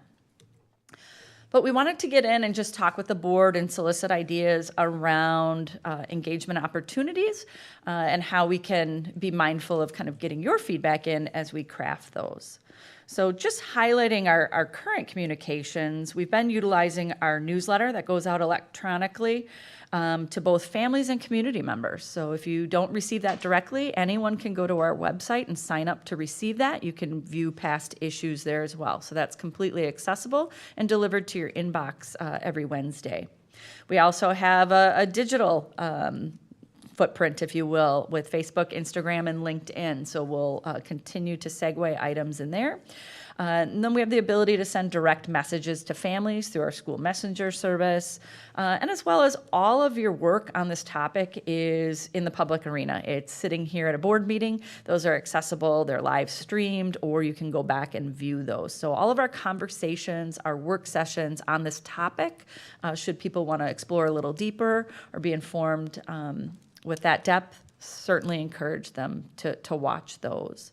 Speaker 8: But we wanted to get in and just talk with the board and solicit ideas around engagement opportunities and how we can be mindful of kind of getting your feedback in as we craft those. So just highlighting our current communications, we've been utilizing our newsletter that goes out electronically to both families and community members. So if you don't receive that directly, anyone can go to our website and sign up to receive that. You can view past issues there as well. So that's completely accessible and delivered to your inbox every Wednesday. We also have a digital footprint, if you will, with Facebook, Instagram, and LinkedIn. So we'll continue to segue items in there. And then we have the ability to send direct messages to families through our school messenger service. And as well as all of your work on this topic is in the public arena. It's sitting here at a board meeting. Those are accessible, they're live streamed, or you can go back and view those. So all of our conversations, our work sessions on this topic, should people want to explore a little deeper or be informed with that depth, certainly encourage them to watch those.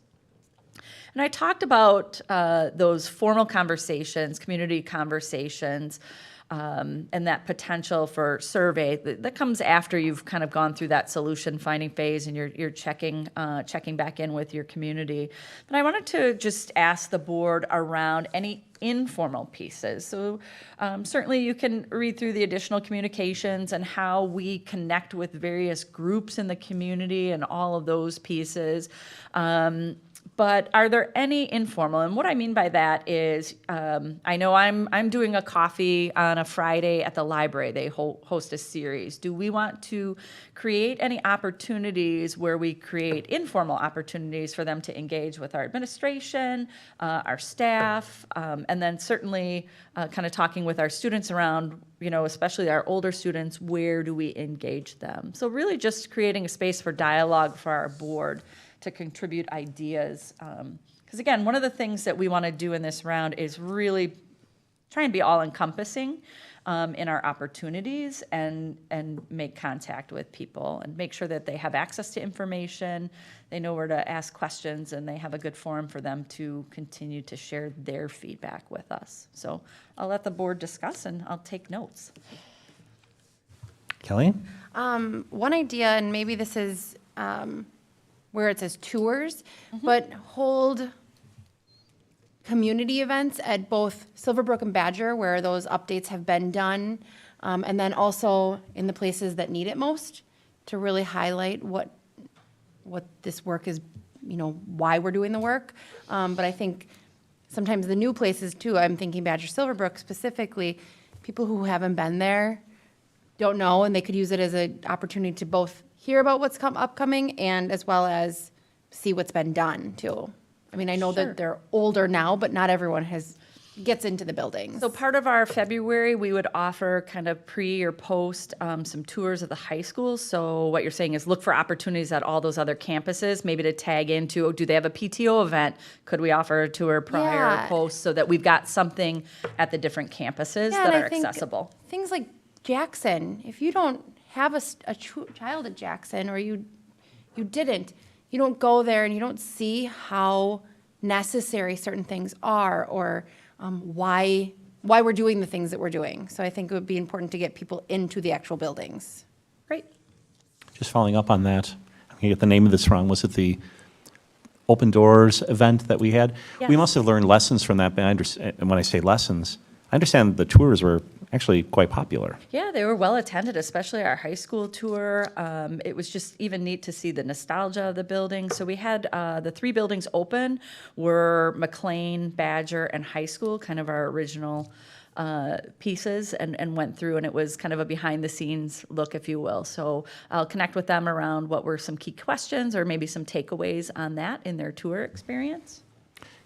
Speaker 8: And I talked about those formal conversations, community conversations, and that potential for survey that comes after you've kind of gone through that solution finding phase and you're checking back in with your community. But I wanted to just ask the board around any informal pieces. So certainly you can read through the additional communications and how we connect with various groups in the community and all of those pieces. But are there any informal? And what I mean by that is, I know I'm doing a coffee on a Friday at the library. They host a series. Do we want to create any opportunities where we create informal opportunities for them to engage with our administration, our staff, and then certainly kind of talking with our students around, especially our older students, where do we engage them? So really just creating a space for dialogue for our board to contribute ideas. Because again, one of the things that we want to do in this round is really try and be all-encompassing in our opportunities and make contact with people and make sure that they have access to information, they know where to ask questions, and they have a good forum for them to continue to share their feedback with us. So I'll let the board discuss and I'll take notes.
Speaker 1: Kelly?
Speaker 9: One idea, and maybe this is where it says tours, but hold community events at both Silverbrook and Badger where those updates have been done, and then also in the places that need it most to really highlight what this work is, why we're doing the work. But I think sometimes the new places too, I'm thinking Badger Silverbrook specifically, people who haven't been there don't know, and they could use it as an opportunity to both hear about what's upcoming and as well as see what's been done too. I mean, I know
Speaker 8: Sure.
Speaker 9: that they're older now, but not everyone has gets into the buildings.
Speaker 8: So part of our February, we would offer kind of pre or post some tours of the high schools. So what you're saying is look for opportunities at all those other campuses, maybe to tag into, oh, do they have a PTO event? Could we offer a tour prior or
Speaker 9: Yeah.
Speaker 8: post so that we've got something at the different campuses
Speaker 9: Yeah,
Speaker 8: that
Speaker 9: and
Speaker 8: are
Speaker 9: I think
Speaker 8: accessible?
Speaker 9: Things like Jackson, if you don't have a child at Jackson, or you didn't, you don't go there and you don't see how necessary certain things are, or why we're doing the things that we're doing. So I think it would be important to get people into the actual buildings.
Speaker 8: Great.
Speaker 1: Just following up on that, I'm going to get the name of this wrong. Was it the Open Doors event that we had? We
Speaker 8: Yes.
Speaker 1: must have learned lessons from that. But and when I say lessons, I understand the tours were actually quite popular.
Speaker 8: Yeah, they were well attended, especially our high school tour. It was just even neat to see the nostalgia of the building. So we had the 3 buildings open were McLean, Badger, and high school, kind of our original pieces, and went through, and it was kind of a behind-the-scenes look, if you will. So I'll connect with them around what were some key questions or maybe some takeaways on that in their tour experience.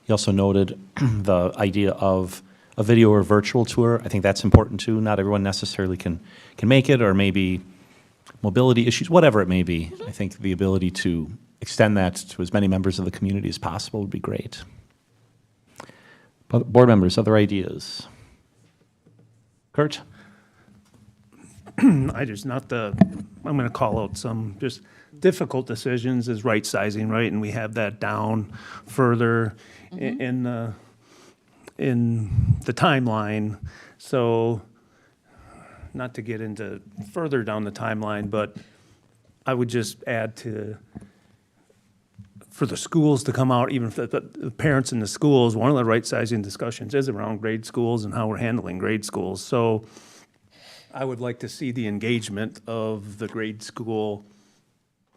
Speaker 1: He also noted the idea of a video or virtual tour. I think that's important too. Not everyone necessarily can make it, or maybe mobility issues, whatever it may be. I think the ability to extend that to as many members of the community as possible would be great. But board members, other ideas? Kurt?
Speaker 10: I'm going to call out some just difficult decisions is right sizing, right? And we have that down further in the timeline. So not to get into further down the timeline, but I would just add for the schools to come out, even for the parents in the schools, one of the right sizing discussions is around grade schools and how we're handling grade schools. So I would like to see the engagement of the grade school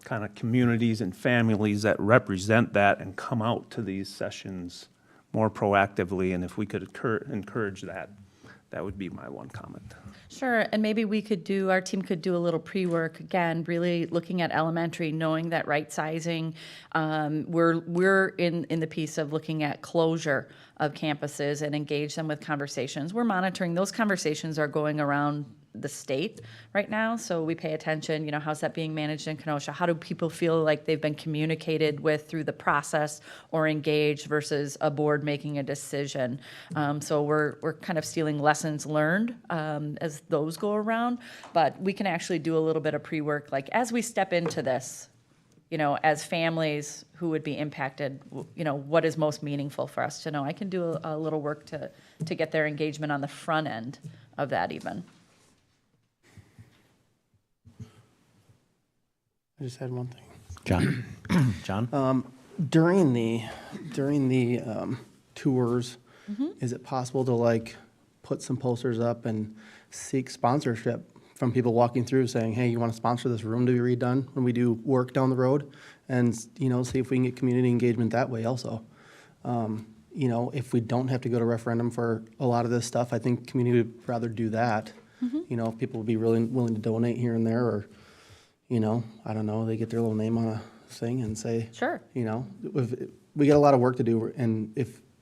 Speaker 10: kind of communities and families that represent that and come out to these sessions more proactively. And if we could encourage that, that would be my one comment.
Speaker 8: Sure, and maybe our team could do a little pre-work, again, really looking at elementary, knowing that right sizing, we're in the piece of looking at closure of campuses and engage them with conversations. We're monitoring, those conversations are going around the state right now, so we pay attention, how's that being managed in Kenosha? How do people feel like they've been communicated with through the process or engaged versus a board making a decision? So we're kind of stealing lessons learned as those go around, but we can actually do a little bit of pre-work, like as we step into this, as families who would be impacted, what is most meaningful for us to know? I can do a little work to get their engagement on the front end of that even.
Speaker 11: I just had one thing.
Speaker 1: John? John?
Speaker 11: During the tours, is it possible to put some posters up and seek sponsorship from people walking through saying, hey, you want to sponsor this room to be redone when we do work down the road? And, see if we can get community engagement that way also. If we don't have to go to referendum for a lot of this stuff, I think community would rather do that. If people would be really willing to donate here and there, or I don't know, they get their little name on a thing and say,
Speaker 8: Sure.
Speaker 11: We got a lot of work to do, and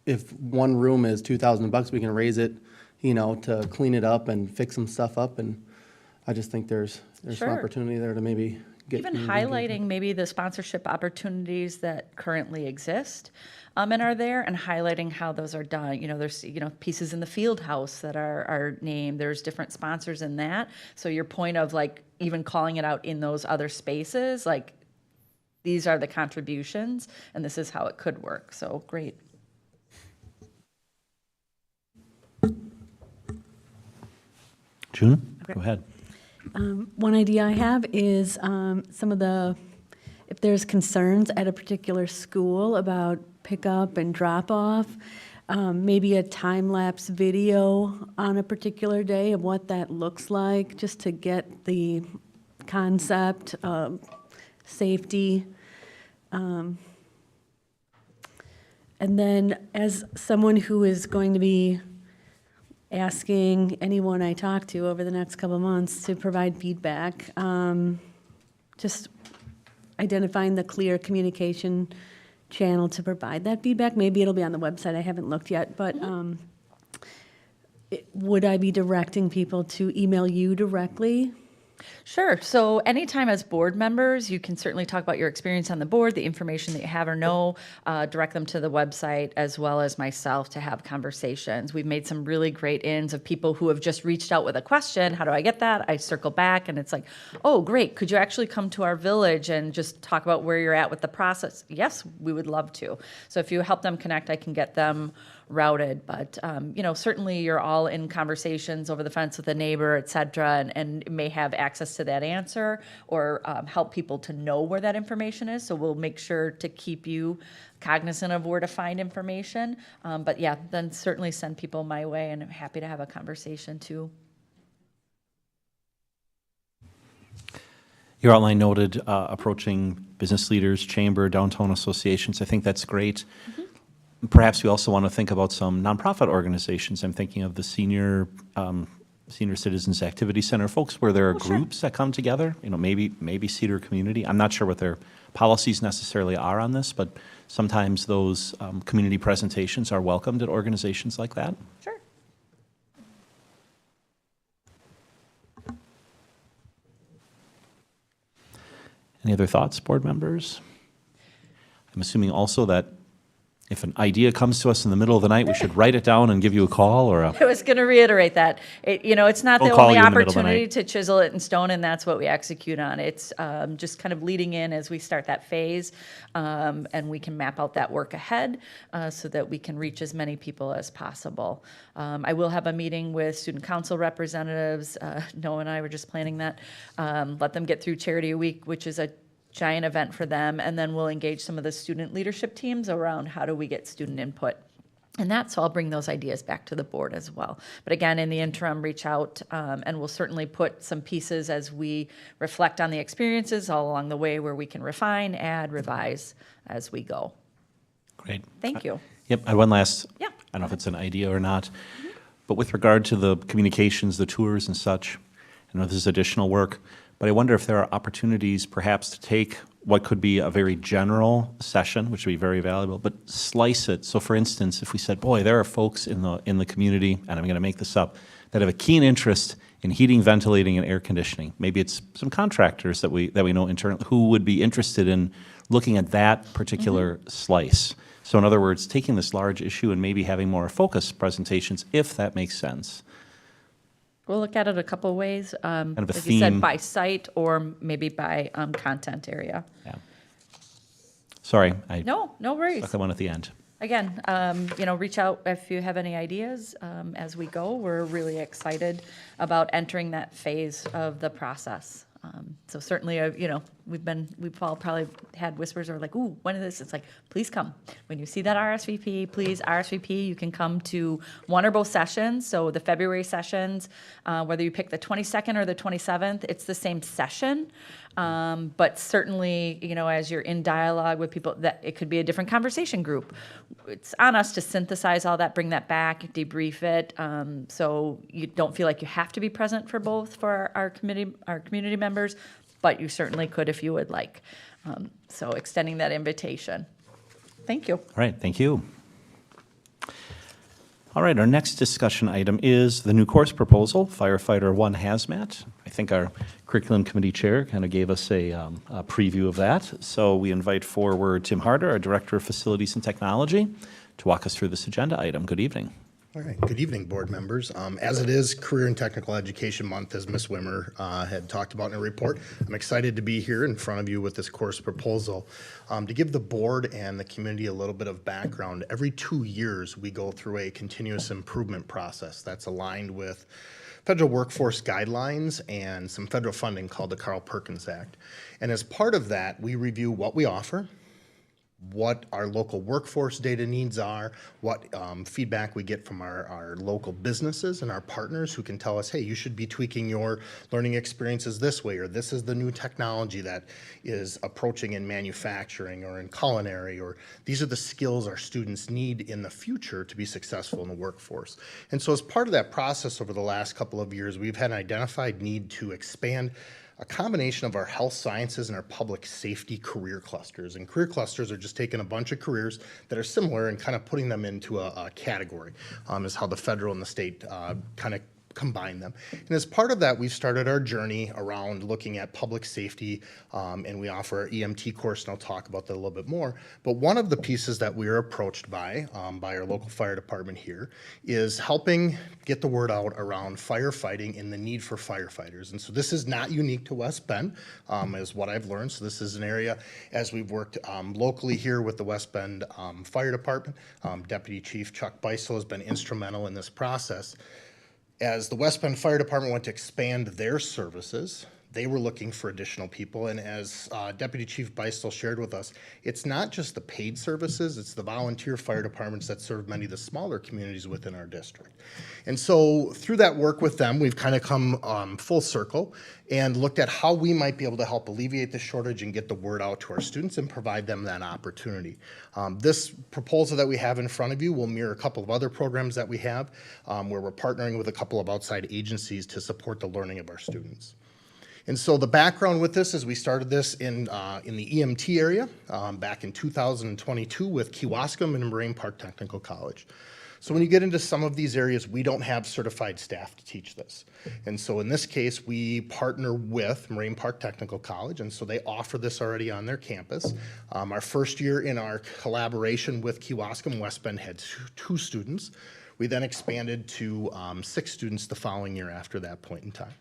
Speaker 11: if one room is $2,000, we can raise it, to clean it up and fix some stuff up, and I just think there's some
Speaker 8: Sure.
Speaker 11: opportunity there to maybe get
Speaker 8: Even
Speaker 11: community
Speaker 8: highlighting
Speaker 11: engagement.
Speaker 8: maybe the sponsorship opportunities that currently exist and are there, and highlighting how those are done. There's pieces in the field house that are named. There's different sponsors in that. So your point of even calling it out in those other spaces, these are the contributions, and this is how it could work. So great.
Speaker 1: June? Go ahead.
Speaker 12: One idea I have is if there's concerns at a particular school about pickup and drop-off, maybe a time-lapse video on a particular day of what that looks like, just to get the concept of safety. And then as someone who is going to be asking anyone I talk to over the next couple of months to provide feedback, just identifying the clear communication channel to provide that feedback. Maybe it'll be on the website, I haven't looked yet, but would I be directing people to email you directly?
Speaker 8: Sure. So anytime as board members, you can certainly talk about your experience on the board, the information that you have or know, direct them to the website as well as myself to have conversations. We've made some really great ins of people who have just reached out with a question. How do I get that? I circle back and it's like, oh, great. Could you actually come to our village and just talk about where you're at with the process? Yes, we would love to. So if you help them connect, I can get them routed, but certainly you're all in conversations over the fence with a neighbor, et cetera, and may have access to that answer or help people to know where that information is. So we'll make sure to keep you cognizant of where to find information. But yeah, then certainly send people my way, and I'm happy to have a conversation too.
Speaker 1: Your outline noted approaching business leaders, chamber, downtown associations. I think that's great. Perhaps we also want to think about some nonprofit organizations. I'm thinking of the Senior Citizens Activity Center, folks where there are groups that come together, maybe Cedar Community. I'm not sure what their policies necessarily are on this, but sometimes those community presentations are welcomed at organizations like that.
Speaker 8: Sure.
Speaker 1: Any other thoughts, board members? I'm assuming also that if an idea comes to us in the middle of the night, we should write it down and give you a call or a...
Speaker 8: I was going to reiterate that. It's not the
Speaker 1: We'll call
Speaker 8: only
Speaker 1: you in the middle of the
Speaker 8: opportunity
Speaker 1: night.
Speaker 8: to chisel it in stone, and that's what we execute on. It's just kind of leading in as we start that phase, and we can map out that work ahead so that we can reach as many people as possible. I will have a meeting with student council representatives. Noah and I were just planning that. Let them get through Charity Week, which is a giant event for them, and then we'll engage some of the student leadership teams around how do we get student input. And so I'll bring those ideas back to the board as well. But again, in the interim, reach out, and we'll certainly put some pieces as we reflect on the experiences all along the way where we can refine, add, revise as we go.
Speaker 1: Great.
Speaker 8: Thank you.
Speaker 1: Yep, I had one last,
Speaker 8: Yeah.
Speaker 1: I don't know if it's an idea or not, but with regard to the communications, the tours and such, I know this is additional work, but I wonder if there are opportunities perhaps to take what could be a very general session, which would be very valuable, but slice it. So for instance, if we said, boy, there are folks in the community, and I'm going to make this up, that have a keen interest in heating, ventilating, and air conditioning. Maybe it's some contractors that we know internally who would be interested in looking at that particular slice. So in other words, taking this large issue and maybe having more focused presentations, if that makes sense.
Speaker 8: We'll look at it a couple ways,
Speaker 1: of a
Speaker 8: like you said,
Speaker 1: theme.
Speaker 8: by site or maybe by content area.
Speaker 1: Yeah. Sorry, I
Speaker 8: No worries.
Speaker 1: stuck that one at the end.
Speaker 8: Again, reach out if you have any ideas as we go. We're really excited about entering that phase of the process. So certainly, we've all probably had whispers or like, ooh, when is this? It's like, please come. When you see that RSVP, please RSVP. You can come to one or both sessions. So the February sessions, whether you pick the 22nd or the 27th, it's the same session. But certainly, as you're in dialogue with people, that it could be a different conversation group. It's on us to synthesize all that, bring that back, debrief it, so you don't feel like you have to be present for both for our community members, but you certainly could if you would like. So extending that invitation. Thank you.
Speaker 1: All right, thank you. All right, our next discussion item is the new course proposal, Firefighter 1 Hazmat. I think our curriculum committee chair kind of gave us a preview of that. So we invite forward Tim Harder, our Director of Facilities and Technology, to walk us through this agenda item. Good evening.
Speaker 13: All right. Good evening, board members. As it is Career and Technical Education Month, as Ms. Wimmer had talked about in her report, I'm excited to be here in front of you with this course proposal. To give the board and the community a little bit of background, every 2 years we go through a continuous improvement process that's aligned with federal workforce guidelines and some federal funding called the Carl Perkins Act. And as part of that, we review what we offer, what our local workforce data needs are, what feedback we get from our local businesses and our partners who can tell us, hey, you should be tweaking your learning experiences this way, or this is the new technology that is approaching in manufacturing or in culinary, or these are the skills our students need in the future to be successful in the workforce. And so as part of that process over the last couple of years, we've had an identified need to expand a combination of our health sciences and our public safety career clusters. And career clusters are just taking a bunch of careers that are similar and kind of putting them into a category, is how the federal and the state kind of combine them. And as part of that, we've started our journey around looking at public safety, and we offer our EMT course, and I'll talk about that a little bit more. But one of the pieces that we are approached by our local fire department here is helping get the word out around firefighting and the need for firefighters. And so this is not unique to West Bend, is what I've learned. So this is an area, as we've worked locally here with the West Bend Fire Department, Deputy Chief Chuck Beisel has been instrumental in this process. As the West Bend Fire Department went to expand their services, they were looking for additional people. And as Deputy Chief Beisel shared with us, it's not just the paid services, it's the volunteer fire departments that serve many of the smaller communities within our district. And so through that work with them, we've kind of come full circle and looked at how we might be able to help alleviate the shortage and get the word out to our students and provide them that opportunity. This proposal that we have in front of you will mirror a couple of other programs that we have where we're partnering with a couple of outside agencies to support the learning of our students. And so the background with this is we started this in the EMT area back in 2022 with Kewaskum and Moraine Park Technical College. So when you get into some of these areas, we don't have certified staff to teach this. And so in this case, we partner with Moraine Park Technical College, and so they offer this already on their campus. Our first year in our collaboration with Kewaskum, West Bend had two students. We then expanded to 6 students the following year after that point in time.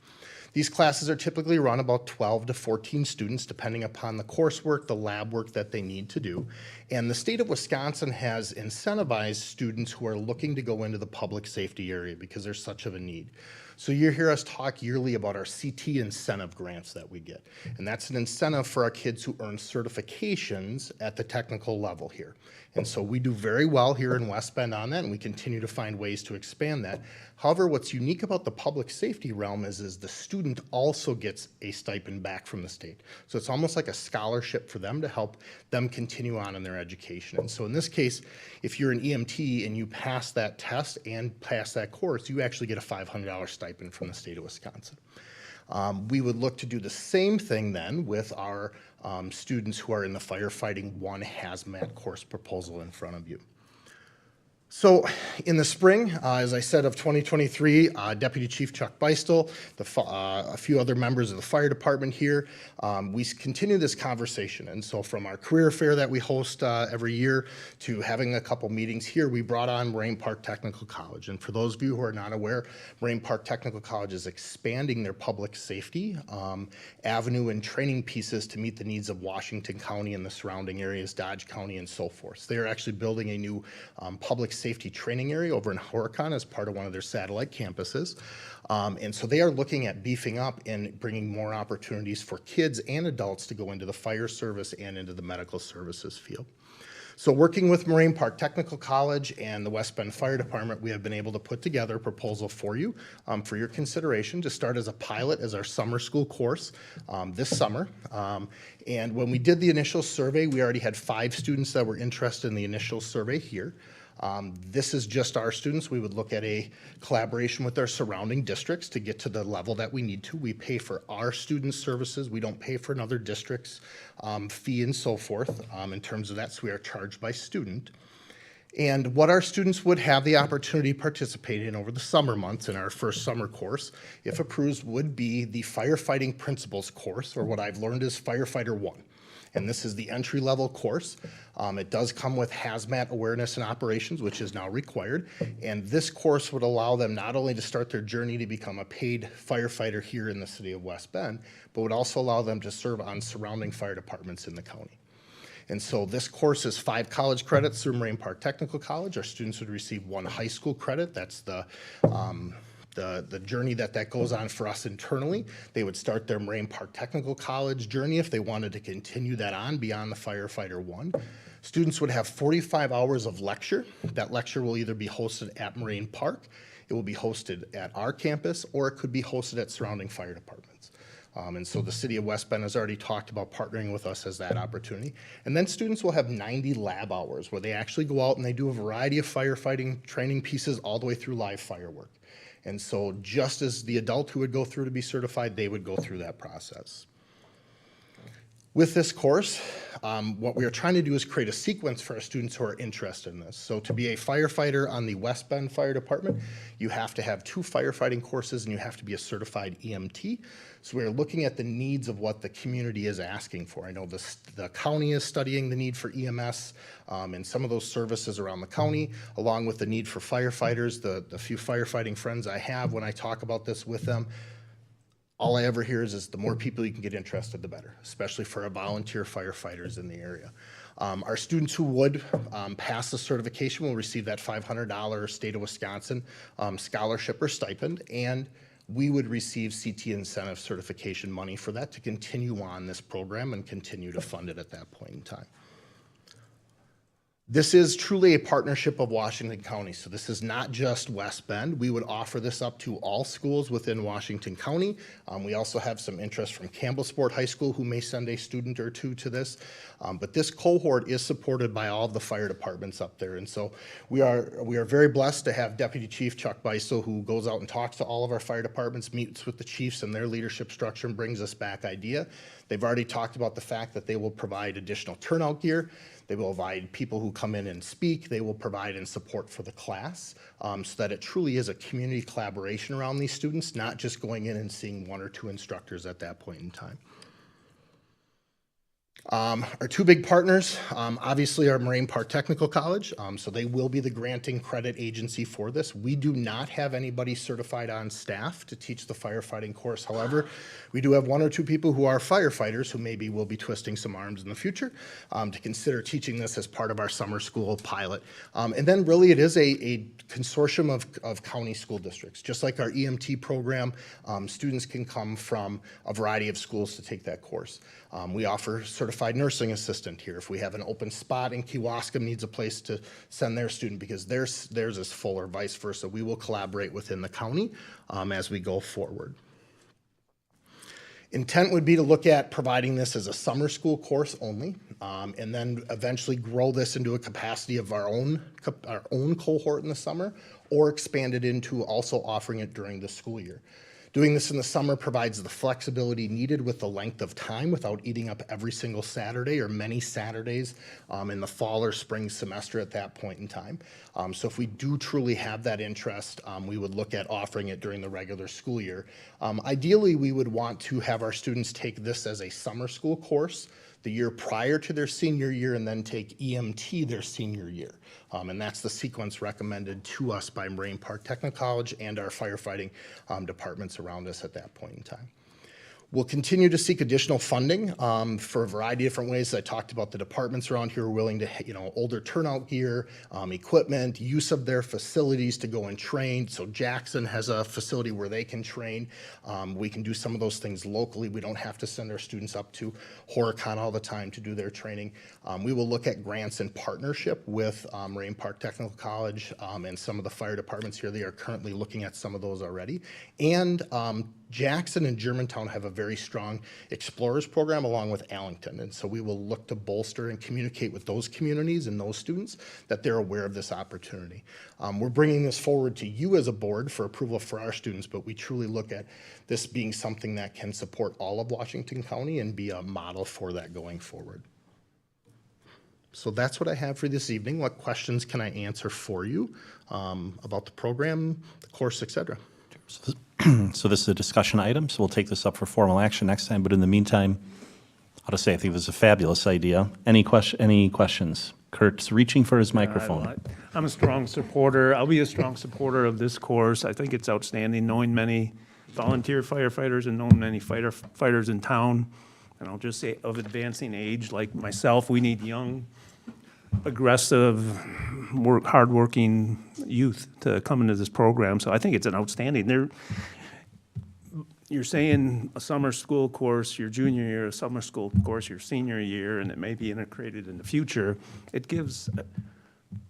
Speaker 13: These classes are typically run about 12 to 14 students, depending upon the coursework, the lab work that they need to do. And the state of Wisconsin has incentivized students who are looking to go into the public safety area because there's such of a need. So you hear us talk yearly about our CT incentive grants that we get. And that's an incentive for our kids who earn certifications at the technical level here. And so we do very well here in West Bend on that, and we continue to find ways to expand that. However, what's unique about the public safety realm is the student also gets a stipend back from the state. So it's almost like a scholarship for them to help them continue on in their education. And so in this case, if you're an EMT and you pass that test and pass that course, you actually get a $500 stipend from the state of Wisconsin. We would look to do the same thing then with our students who are in the Firefighting 1 Hazmat course proposal in front of you. So in the spring, as I said, of 2023, Deputy Chief Chuck Beistel, a few other members of the fire department here, we continue this conversation. And so from our career fair that we host every year to having a couple meetings here, we brought on Moraine Park Technical College. And for those of you who are not aware, Moraine Park Technical College is expanding their public safety avenue and training pieces to meet the needs of Washington County and the surrounding areas, Dodge County and so forth. So they are actually building a new public safety training area over in Horicon as part of one of their satellite campuses. And so they are looking at beefing up and bringing more opportunities for kids and adults to go into the fire service and into the medical services field. So working with Moraine Park Technical College and the West Bend Fire Department, we have been able to put together a proposal for you for your consideration to start as a pilot as our summer school course this summer. And when we did the initial survey, we already had 5 students that were interested in the initial survey here. This is just our students. We would look at a collaboration with our surrounding districts to get to the level that we need to. We pay for our students' services. We don't pay for another district's fee and so forth in terms of that, so we are charged by student. And what our students would have the opportunity to participate in over the summer months in our first summer course, if approved, would be the Firefighting Principles course, or what I've learned is Firefighter 1. And this is the entry-level course. It does come with Hazmat awareness and operations, which is now required. And this course would allow them not only to start their journey to become a paid firefighter here in the city of West Bend, but would also allow them to serve on surrounding fire departments in the county. And so this course is 5 college credits through Moraine Park Technical College. Our students would receive 1 high school credit. That's the journey that goes on for us internally. They would start their Moraine Park Technical College journey if they wanted to continue that on beyond the Firefighter 1. Students would have 45 hours of lecture. That lecture will either be hosted at Moraine Park, it will be hosted at our campus, or it could be hosted at surrounding fire departments. And so the city of West Bend has already talked about partnering with us as that opportunity. And then students will have 90 lab hours where they actually go out and they do a variety of firefighting training pieces all the way through live firework. And so just as the adult who would go through to be certified, they would go through that process. With this course, what we are trying to do is create a sequence for our students who are interested in this. So to be a firefighter on the West Bend Fire Department, you have to have 2 firefighting courses and you have to be a certified EMT. So we're looking at the needs of what the community is asking for. I know the county is studying the need for EMS and some of those services around the county, along with the need for firefighters. The few firefighting friends I have, when I talk about this with them, all I ever hear is the more people you can get interested, the better, especially for our volunteer firefighters in the area. Our students who would pass the certification will receive that $500 state of Wisconsin scholarship or stipend, and we would receive CT incentive certification money for that to continue on this program and continue to fund it at that point in time. This is truly a partnership of Washington County, so this is not just West Bend. We would offer this up to all schools within Washington County. We also have some interest from Campbellsport High School who may send a student or 2 to this. But this cohort is supported by all of the fire departments up there. And so we are very blessed to have Deputy Chief Chuck Beisel, who goes out and talks to all of our fire departments, meets with the chiefs and their leadership structure and brings us back idea. They've already talked about the fact that they will provide additional turnout gear. They will provide people who come in and speak. They will provide and support for the class so that it truly is a community collaboration around these students, not just going in and seeing 1 or 2 instructors at that point in time. Our 2 big partners, obviously our Moraine Park Technical College, so they will be the granting credit agency for this. We do not have anybody certified on staff to teach the firefighting course. However, we do have 1 or 2 people who are firefighters who maybe will be twisting some arms in the future to consider teaching this as part of our summer school pilot. And then really it is a consortium of county school districts. Just like our EMT program, students can come from a variety of schools to take that course. We offer certified nursing assistant here. If we have an open spot in Kewaskum needs a place to send their student because theirs is full or vice versa, we will collaborate within the county as we go forward. Intent would be to look at providing this as a summer school course only, and then eventually grow this into a capacity of our own cohort in the summer, or expand it into also offering it during the school year. Doing this in the summer provides the flexibility needed with the length of time without eating up every single Saturday or many Saturdays in the fall or spring semester at that point in time. So if we do truly have that interest, we would look at offering it during the regular school year. Ideally, we would want to have our students take this as a summer school course the year prior to their senior year and then take EMT their senior year. And that's the sequence recommended to us by Moraine Park Technical College and our firefighting departments around us at that point in time. We'll continue to seek additional funding for a variety of different ways. I talked about the departments around here are willing to, older turnout gear, equipment, use of their facilities to go and train. So Jackson has a facility where they can train. We can do some of those things locally. We don't have to send our students up to Horicon all the time to do their training. We will look at grants in partnership with Moraine Park Technical College and some of the fire departments here. They are currently looking at some of those already. And Jackson and Germantown have a very strong Explorers program along with Allington. And so we will look to bolster and communicate with those communities and those students that they're aware of this opportunity. We're bringing this forward to you as a board for approval for our students, but we truly look at this being something that can support all of Washington County and be a model for that going forward. So that's what I have for this evening. What questions can I answer for you about the program, the course, et cetera?
Speaker 1: So this is a discussion item, so we'll take this up for formal action next time. But in the meantime, I'll just say I think this is a fabulous idea. Any questions? Kurt's reaching for his microphone.
Speaker 10: I'm a strong supporter. I'll be a strong supporter of this course. I think it's outstanding, knowing many volunteer firefighters and knowing many fighters in town. And I'll just say of advancing age, like myself, we need young, aggressive, hardworking youth to come into this program. So I think it's an outstanding. You're saying a summer school course, your junior year, a summer school course, your senior year, and it may be integrated in the future. It gives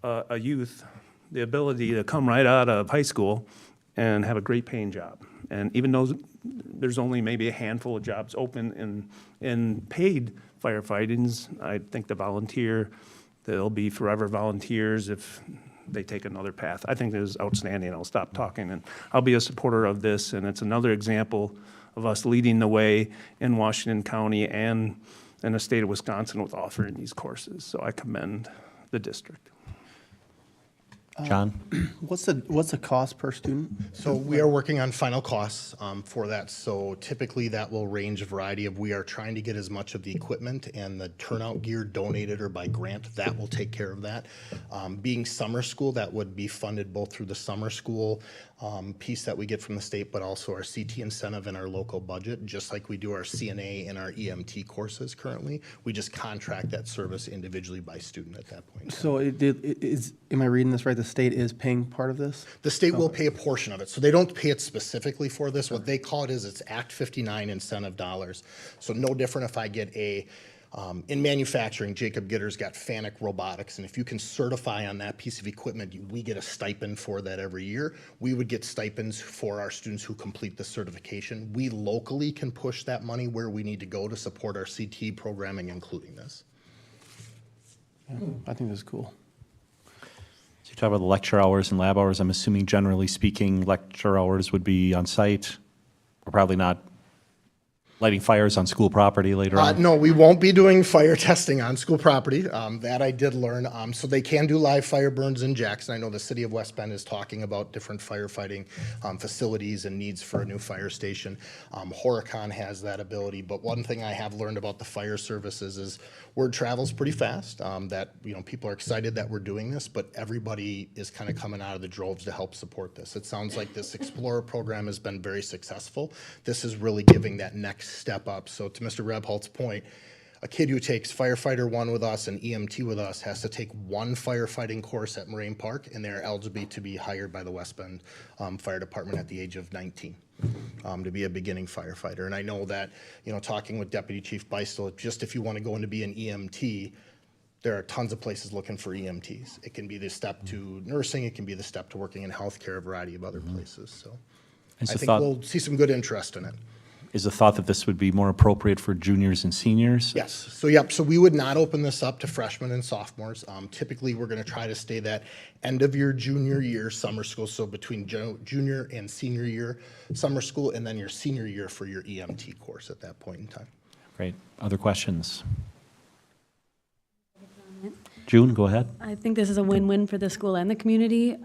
Speaker 10: a youth the ability to come right out of high school and have a great paying job. And even though there's only maybe a handful of jobs open in paid firefightings, I think there'll be forever volunteers if they take another path. I think it is outstanding. I'll stop talking, and I'll be a supporter of this, and it's another example of us leading the way in Washington County and in the state of Wisconsin with offering these courses. So I commend the district.
Speaker 1: John?
Speaker 11: What's the cost per student?
Speaker 13: So we are working on final costs for that. So typically that will range a variety of, we are trying to get as much of the equipment and the turnout gear donated or by grant. That will take care of that. Being summer school, that would be funded both through the summer school piece that we get from the state, but also our CT incentive and our local budget, just like we do our CNA and our EMT courses currently. We just contract that service individually by student at that point.
Speaker 11: So am I reading this right? The state is paying part of this?
Speaker 13: The state will pay a portion of it. So they don't pay it specifically for this. What they call it is it's Act 59 incentive dollars. So no different if I get in manufacturing, Jacob Gitter's got Fanuc Robotics, and if you can certify on that piece of equipment, we get a stipend for that every year. We would get stipends for our students who complete the certification. We locally can push that money where we need to go to support our CT programming, including this.
Speaker 11: Yeah, I think this is cool.
Speaker 1: So you talk about the lecture hours and lab hours. I'm assuming, generally speaking, lecture hours would be on site. We're probably not lighting fires on school property later on.
Speaker 13: No, we won't be doing fire testing on school property. That I did learn. So they can do live fire burns in Jackson. I know the city of West Bend is talking about different firefighting facilities and needs for a new fire station. Horicon has that ability. But one thing I have learned about the fire services is word travels pretty fast. That people are excited that we're doing this, but everybody is kind of coming out of the droves to help support this. It sounds like this Explorer program has been very successful. This is really giving that next step up. So to Mr. Rebholz's point, a kid who takes Firefighter 1 with us and EMT with us has to take one firefighting course at Moraine Park, and they're eligible to be hired by the West Bend Fire Department at the age of 19 to be a beginning firefighter. And I know that, talking with Deputy Chief Beistel, just if you want to go in to be an EMT, there are tons of places looking for EMTs. It can be the step to nursing, it can be the step to working in healthcare, a variety of other places. So I think we'll see some good interest in it.
Speaker 1: Is the thought that this would be more appropriate for juniors and seniors?
Speaker 13: Yes. So we would not open this up to freshmen and sophomores. Typically, we're going to try to stay that end of your junior year summer school, so between junior and senior year summer school, and then your senior year for your EMT course at that point in time.
Speaker 1: Great. Other questions? June, go ahead.
Speaker 12: I think this is a win-win for the school and the community.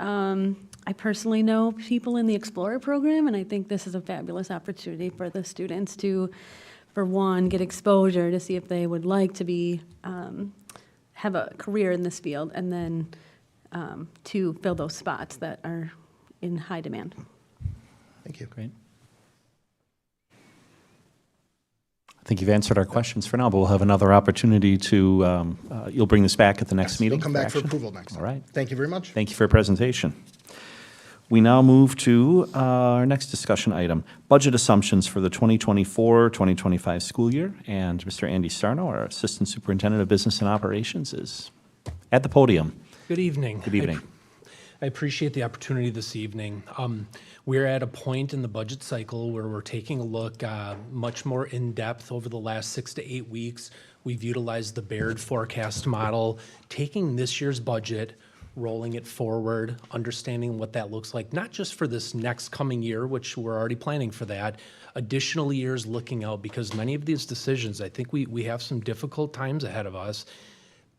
Speaker 12: I personally know people in the Explorer program, and I think this is a fabulous opportunity for the students to, for one, get exposure to see if they would like to be, have a career in this field, and then to fill those spots that are in high demand.
Speaker 13: Thank you.
Speaker 1: Great. I think you've answered our questions for now, but we'll have another opportunity to, you'll bring this back at the next meeting?
Speaker 13: We'll come back for
Speaker 1: action?
Speaker 13: approval next time.
Speaker 1: All right.
Speaker 13: Thank you very much.
Speaker 1: Thank you for your presentation. We now move to our next discussion item, budget assumptions for the 2024-2025 school year. And Mr. Andy Sarno, our Assistant Superintendent of Business and Operations, is at the podium.
Speaker 14: Good evening.
Speaker 1: Good evening.
Speaker 14: I appreciate the opportunity this evening. We're at a point in the budget cycle where we're taking a look much more in depth over the last 6 to 8 weeks. We've utilized the Baird forecast model, taking this year's budget, rolling it forward, understanding what that looks like, not just for this next coming year, which we're already planning for that, additional years looking out, because many of these decisions, I think we have some difficult times ahead of us,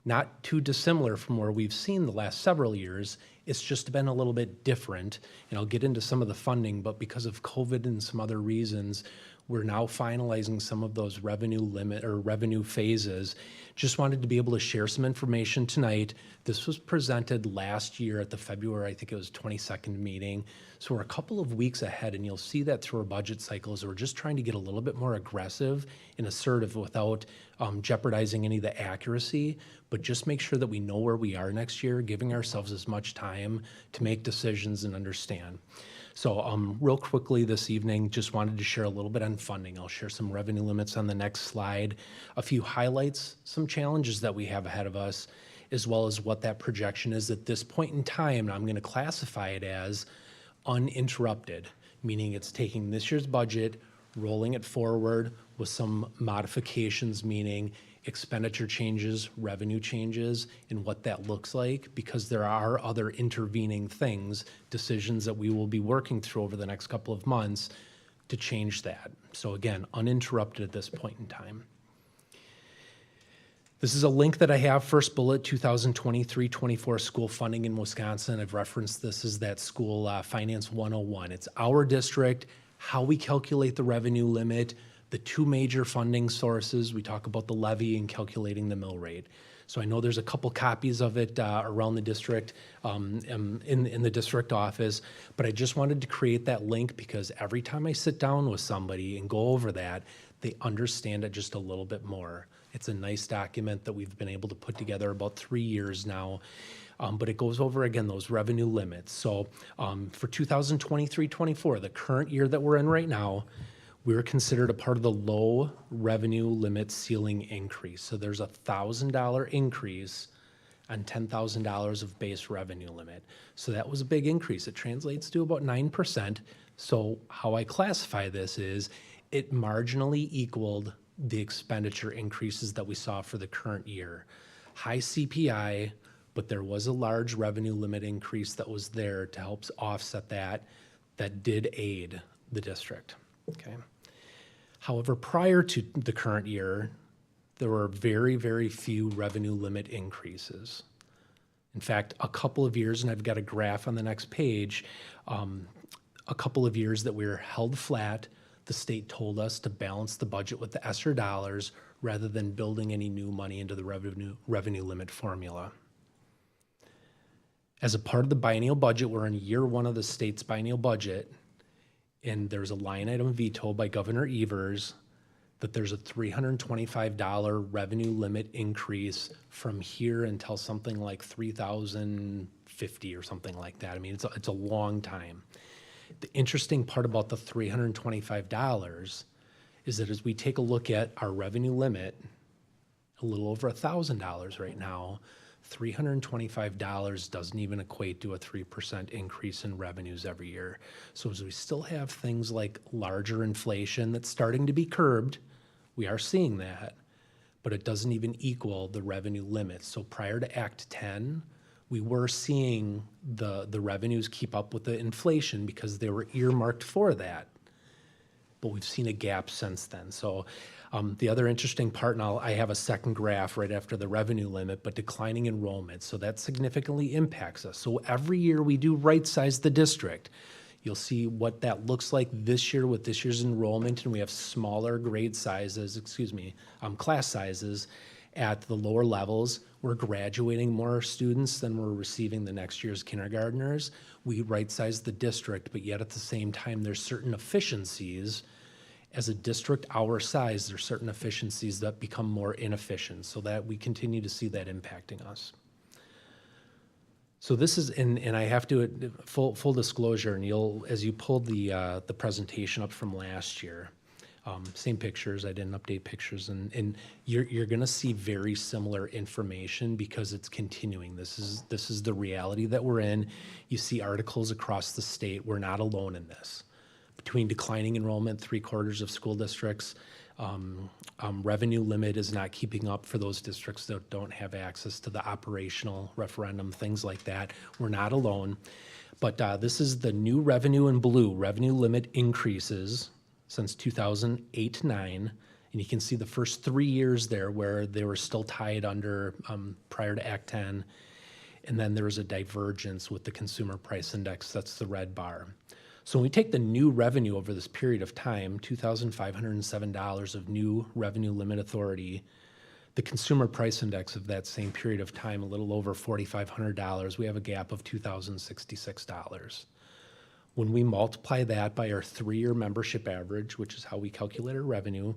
Speaker 14: not too dissimilar from where we've seen the last several years. It's just been a little bit different, and I'll get into some of the funding, but because of COVID and some other reasons, we're now finalizing some of those revenue limit or revenue phases. Just wanted to be able to share some information tonight. This was presented last year at the February, I think it was 22nd meeting. So we're a couple of weeks ahead, and you'll see that through our budget cycles. We're just trying to get a little bit more aggressive and assertive without jeopardizing any of the accuracy, but just make sure that we know where we are next year, giving ourselves as much time to make decisions and understand. So real quickly this evening, just wanted to share a little bit on funding. I'll share some revenue limits on the next slide, a few highlights, some challenges that we have ahead of us, as well as what that projection is at this point in time. And I'm going to classify it as uninterrupted, meaning it's taking this year's budget, rolling it forward with some modifications, meaning expenditure changes, revenue changes, and what that looks like, because there are other intervening things, decisions that we will be working through over the next couple of months to change that. So again, uninterrupted at this point in time. This is a link that I have, first bullet, 2023-24 school funding in Wisconsin. I've referenced this as that school finance 101. It's our district, how we calculate the revenue limit, the two major funding sources. We talk about the levy and calculating the mill rate. So I know there's a couple copies of it around the district, in the district office, but I just wanted to create that link because every time I sit down with somebody and go over that, they understand it just a little bit more. It's a nice document that we've been able to put together about 3 years now, but it goes over, again, those revenue limits. So for 2023-24, the current year that we're in right now, we're considered a part of the low revenue limit ceiling increase. So there's a $1,000 increase on $10,000 of base revenue limit. So that was a big increase. It translates to about 9%. So how I classify this is it marginally equaled the expenditure increases that we saw for the current year. High CPI, but there was a large revenue limit increase that was there to help offset that did aid the district, okay? However, prior to the current year, there were very, very few revenue limit increases. In fact, a couple of years, and I've got a graph on the next page, a couple of years that we were held flat, the state told us to balance the budget with the ESSER dollars rather than building any new money into the revenue limit formula. As a part of the biennial budget, we're in year one of the state's biennial budget, and there's a line item veto by Governor Evers that there's a $325 revenue limit increase from here until something like 3,050 or something like that. I mean, it's a long time. The interesting part about the $325 is that as we take a look at our revenue limit, a little over $1,000 right now, $325 doesn't even equate to a 3% increase in revenues every year. So as we still have things like larger inflation that's starting to be curbed, we are seeing that, but it doesn't even equal the revenue limit. So prior to Act 10, we were seeing the revenues keep up with the inflation because they were earmarked for that. But we've seen a gap since then. So the other interesting part, and I have a second graph right after the revenue limit, but declining enrollment. So that significantly impacts us. So every year we do right-size the district. You'll see what that looks like this year with this year's enrollment, and we have smaller grade sizes, class sizes at the lower levels. We're graduating more students than we're receiving the next year's kindergartners. We right-size the district, but yet at the same time, there's certain efficiencies. As a district our size, there's certain efficiencies that become more inefficient, so that we continue to see that impacting us. So this is, and I have to, full disclosure, and as you pulled the presentation up from last year, same pictures, I didn't update pictures, and you're gonna see very similar information because it's continuing. This is the reality that we're in. You see articles across the state, we're not alone in this. Between declining enrollment, 3/4 of school districts, revenue limit is not keeping up for those districts that don't have access to the operational referendum, things like that. We're not alone, but this is the new revenue in blue, revenue limit increases since 2008-9, and you can see the first 3 years there where they were still tied under prior to Act 10, and then there was a divergence with the consumer price index, that's the red bar. So when we take the new revenue over this period of time, $2,507 of new revenue limit authority, the consumer price index of that same period of time, a little over $4,500, we have a gap of $2,066. When we multiply that by our 3-year membership average, which is how we calculate our revenue,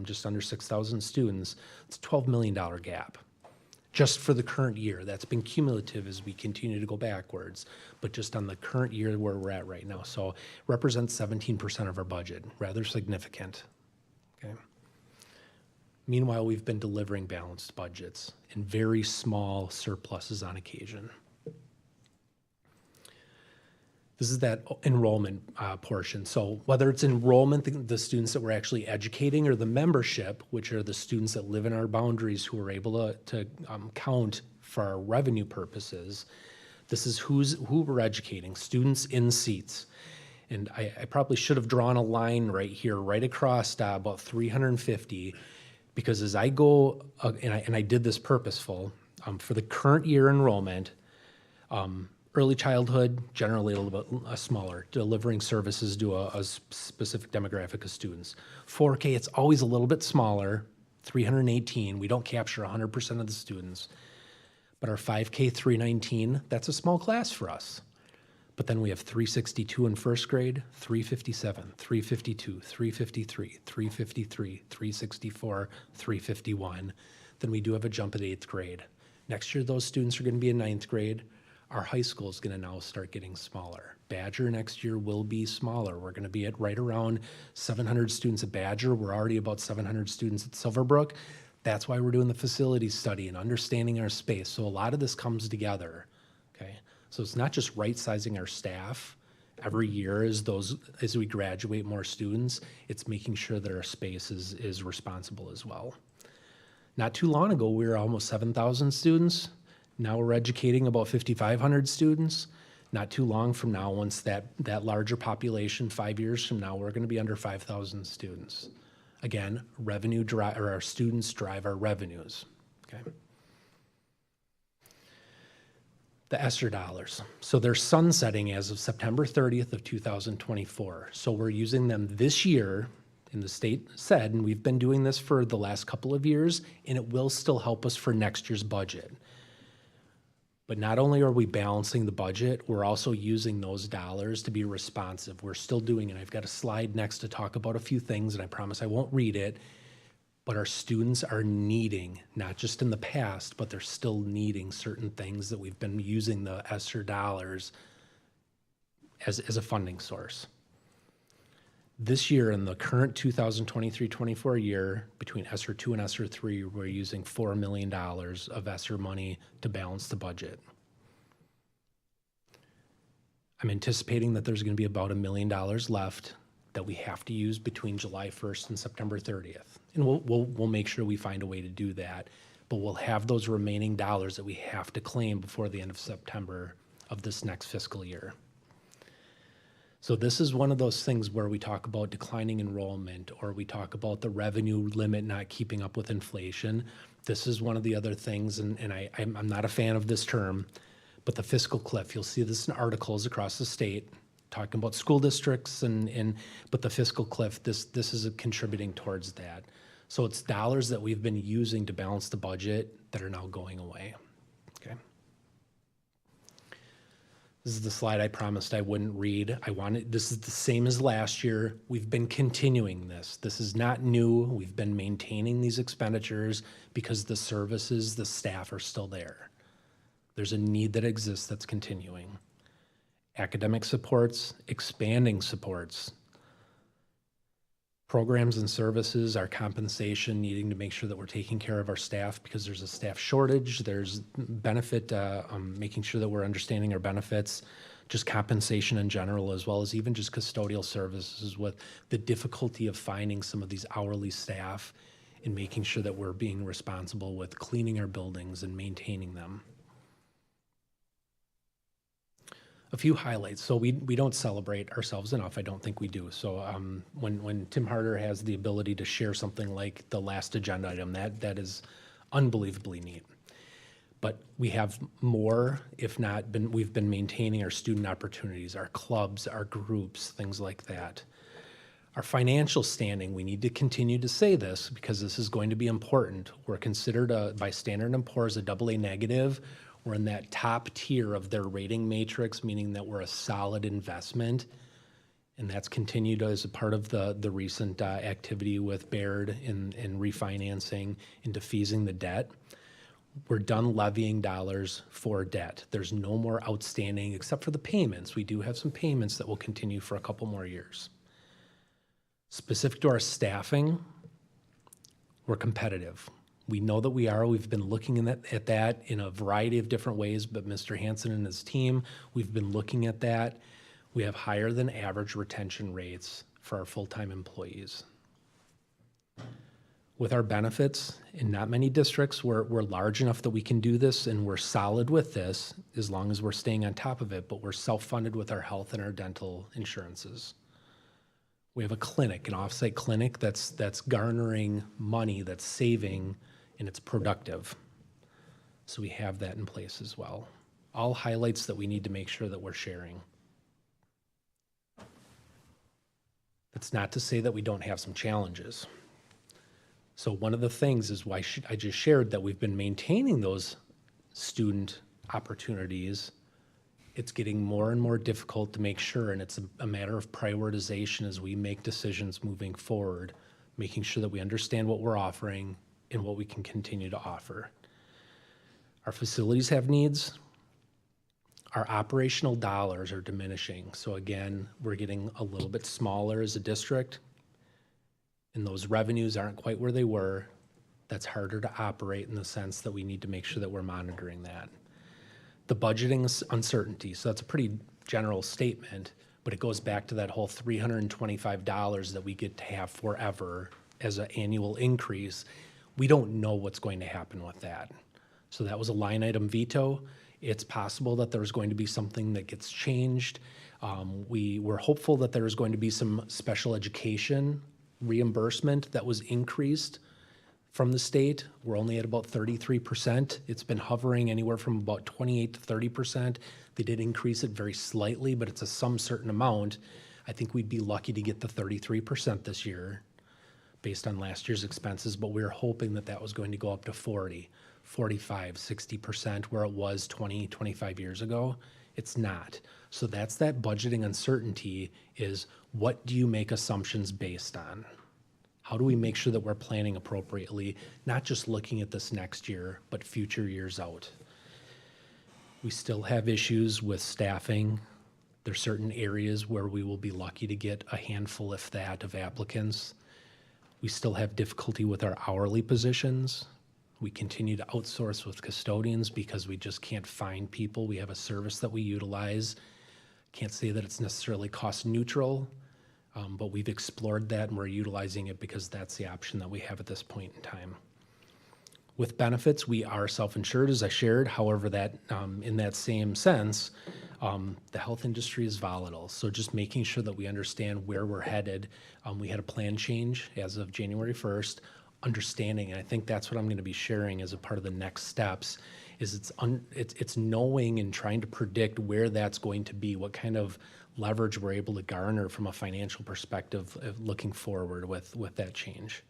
Speaker 14: just under 6,000 students, it's a $12 million gap. Just for the current year. That's been cumulative as we continue to go backwards, but just on the current year where we're at right now. So represents 17% of our budget, rather significant, okay? Meanwhile, we've been delivering balanced budgets and very small surpluses on occasion. This is that enrollment portion. So whether it's enrollment, the students that we're actually educating, or the membership, which are the students that live in our boundaries who are able to count for our revenue purposes, this is who we're educating, students in seats. And I probably should have drawn a line right here, right across about 350, because as I go, and I did this purposeful, for the current year enrollment, early childhood, generally a little bit smaller, delivering services to a specific demographic of students. 4K, it's always a little bit smaller, 318. We don't capture 100% of the students. But our 5K, 319, that's a small class for us. But then we have 362 in first grade, 357, 352, 353, 353, 364, 351. Then we do have a jump at 8th grade. Next year, those students are going to be in 9th grade. Our high school is going to now start getting smaller. Badger next year will be smaller. We're going to be at right around 700 students at Badger. We're already about 700 students at Silverbrook. That's why we're doing the facility study and understanding our space. So a lot of this comes together, okay? So it's not just right-sizing our staff every year as we graduate more students. It's making sure that our space is responsible as well. Not too long ago, we were almost 7,000 students. Now we're educating about 5,500 students. Not too long from now, once that larger population, 5 years from now, we're going to be under 5,000 students. Again, our students drive our revenues. Okay. The ESSER dollars. So they're sunsetting as of September 30th of 2024. So we're using them this year, and the state said, and we've been doing this for the last couple of years, and it will still help us for next year's budget. But not only are we balancing the budget, we're also using those dollars to be responsive. We're still doing it. I've got a slide next to talk about a few things, and I promise I won't read it, but our students are needing, not just in the past, but they're still needing certain things that we've been using the ESSER dollars as a funding source. This year, in the current 2023-24 year, between ESSER 2 and ESSER 3, we're using $4 million of ESSER money to balance the budget. I'm anticipating that there's going to be about $1 million left that we have to use between July 1st and September 30th. And we'll make sure we find a way to do that, but we'll have those remaining dollars that we have to claim before the end of September of this next fiscal year. So this is one of those things where we talk about declining enrollment, or we talk about the revenue limit not keeping up with inflation. This is one of the other things, and I'm not a fan of this term, but the fiscal cliff. You'll see this in articles across the state talking about school districts, but the fiscal cliff, this is contributing towards that. So it's dollars that we've been using to balance the budget that are now going away, okay? This is the slide I promised I wouldn't read. This is the same as last year. We've been continuing this. This is not new. We've been maintaining these expenditures because the services, the staff are still there. There's a need that exists that's continuing. Academic supports, expanding supports, programs and services, our compensation, needing to make sure that we're taking care of our staff because there's a staff shortage, there's benefit, making sure that we're understanding our benefits, just compensation in general, as well as even just custodial services with the difficulty of finding some of these hourly staff and making sure that we're being responsible with cleaning our buildings and maintaining them. A few highlights. So we don't celebrate ourselves enough. I don't think we do. So when Tim Harder has the ability to share something like the last agenda item, that is unbelievably neat. But we have more, if not, we've been maintaining our student opportunities, our clubs, our groups, things like that. Our financial standing, we need to continue to say this because this is going to be important. We're considered by Standard & Poor's a AA negative. We're in that top tier of their rating matrix, meaning that we're a solid investment. And that's continued as a part of the recent activity with Baird in refinancing and defeasing the debt. We're done levying dollars for debt. There's no more outstanding except for the payments. We do have some payments that will continue for a couple more years. Specific to our staffing, we're competitive. We know that we are. We've been looking at that in a variety of different ways, but Mr. Hansen and his team, we've been looking at that. We have higher than average retention rates for our full-time employees. With our benefits, in not many districts, we're large enough that we can do this, and we're solid with this as long as we're staying on top of it, but we're self-funded with our health and our dental insurances. We have a clinic, an off-site clinic that's garnering money, that's saving, and it's productive. So we have that in place as well. All highlights that we need to make sure that we're sharing. That's not to say that we don't have some challenges. So one of the things is why I just shared that we've been maintaining those student opportunities. It's getting more and more difficult to make sure, and it's a matter of prioritization as we make decisions moving forward, making sure that we understand what we're offering and what we can continue to offer. Our facilities have needs. Our operational dollars are diminishing. So again, we're getting a little bit smaller as a district, and those revenues aren't quite where they were. That's harder to operate in the sense that we need to make sure that we're monitoring that. The budgeting uncertainty, so that's a pretty general statement, but it goes back to that whole $325 that we get to have forever as an annual increase. We don't know what's going to happen with that. So that was a line item veto. It's possible that there's going to be something that gets changed. We were hopeful that there was going to be some special education reimbursement that was increased from the state. We're only at about 33%. It's been hovering anywhere from about 28 to 30%. They did increase it very slightly, but it's some certain amount. I think we'd be lucky to get the 33% this year based on last year's expenses, but we were hoping that that was going to go up to 40, 45, 60% where it was 20, 25 years ago. It's not. So that's that budgeting uncertainty is what do you make assumptions based on? How do we make sure that we're planning appropriately, not just looking at this next year, but future years out? We still have issues with staffing. There's certain areas where we will be lucky to get a handful, if that, of applicants. We still have difficulty with our hourly positions. We continue to outsource with custodians because we just can't find people. We have a service that we utilize. Can't say that it's necessarily cost neutral, but we've explored that and we're utilizing it because that's the option that we have at this point in time. With benefits, we are self-insured, as I shared. However, that in that same sense, the health industry is volatile. So just making sure that we understand where we're headed. We had a plan change as of January 1st, understanding, and I think that's what I'm going to be sharing as a part of the next steps, is it's knowing and trying to predict where that's going to be, what kind of leverage we're able to garner from a financial perspective of looking forward with that change,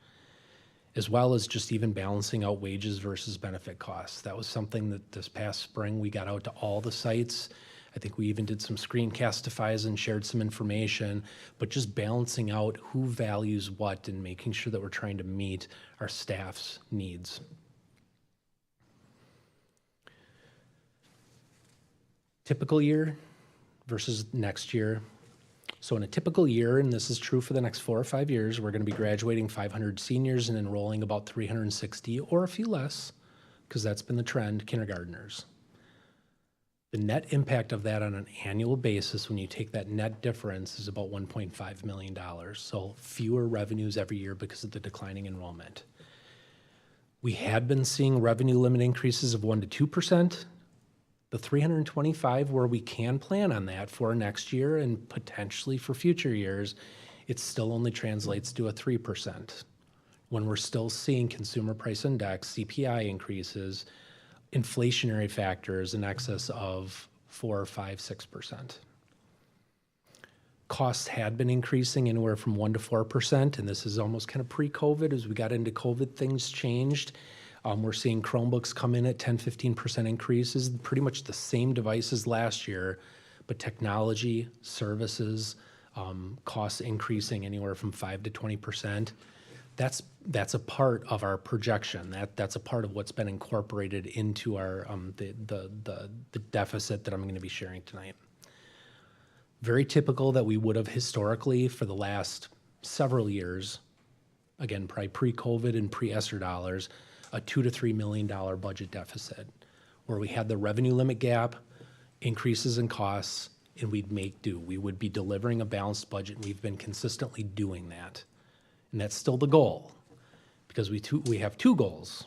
Speaker 14: as well as just even balancing out wages versus benefit costs. That was something that this past spring we got out to all the sites. I think we even did some screencastifies and shared some information, but just balancing out who values what and making sure that we're trying to meet our staff's needs. Typical year versus next year. So in a typical year, and this is true for the next 4 or 5 years, we're going to be graduating 500 seniors and enrolling about 360 or a few less, because that's been the trend, kindergartners. The net impact of that on an annual basis, when you take that net difference, is about $1.5 million. So fewer revenues every year because of the declining enrollment. We had been seeing revenue limit increases of 1% to 2%. The 325, where we can plan on that for next year and potentially for future years, it still only translates to a 3%. When we're still seeing consumer price index, CPI increases, inflationary factors in excess of 4, 5, 6%. Costs had been increasing anywhere from 1% to 4%, and this is almost kind of pre-COVID. As we got into COVID, things changed. We're seeing Chromebooks come in at 10, 15% increases, pretty much the same devices last year, but technology, services, costs increasing anywhere from 5 to 20%. That's a part of our projection. That's a part of what's been incorporated into our the deficit that I'm going to be sharing tonight. Very typical that we would have historically for the last several years, again, probably pre-COVID and pre-ESSER dollars, a $2 to $3 million budget deficit, where we had the revenue limit gap, increases in costs, and we'd make do. We would be delivering a balanced budget, and we've been consistently doing that. And that's still the goal, because we have two goals.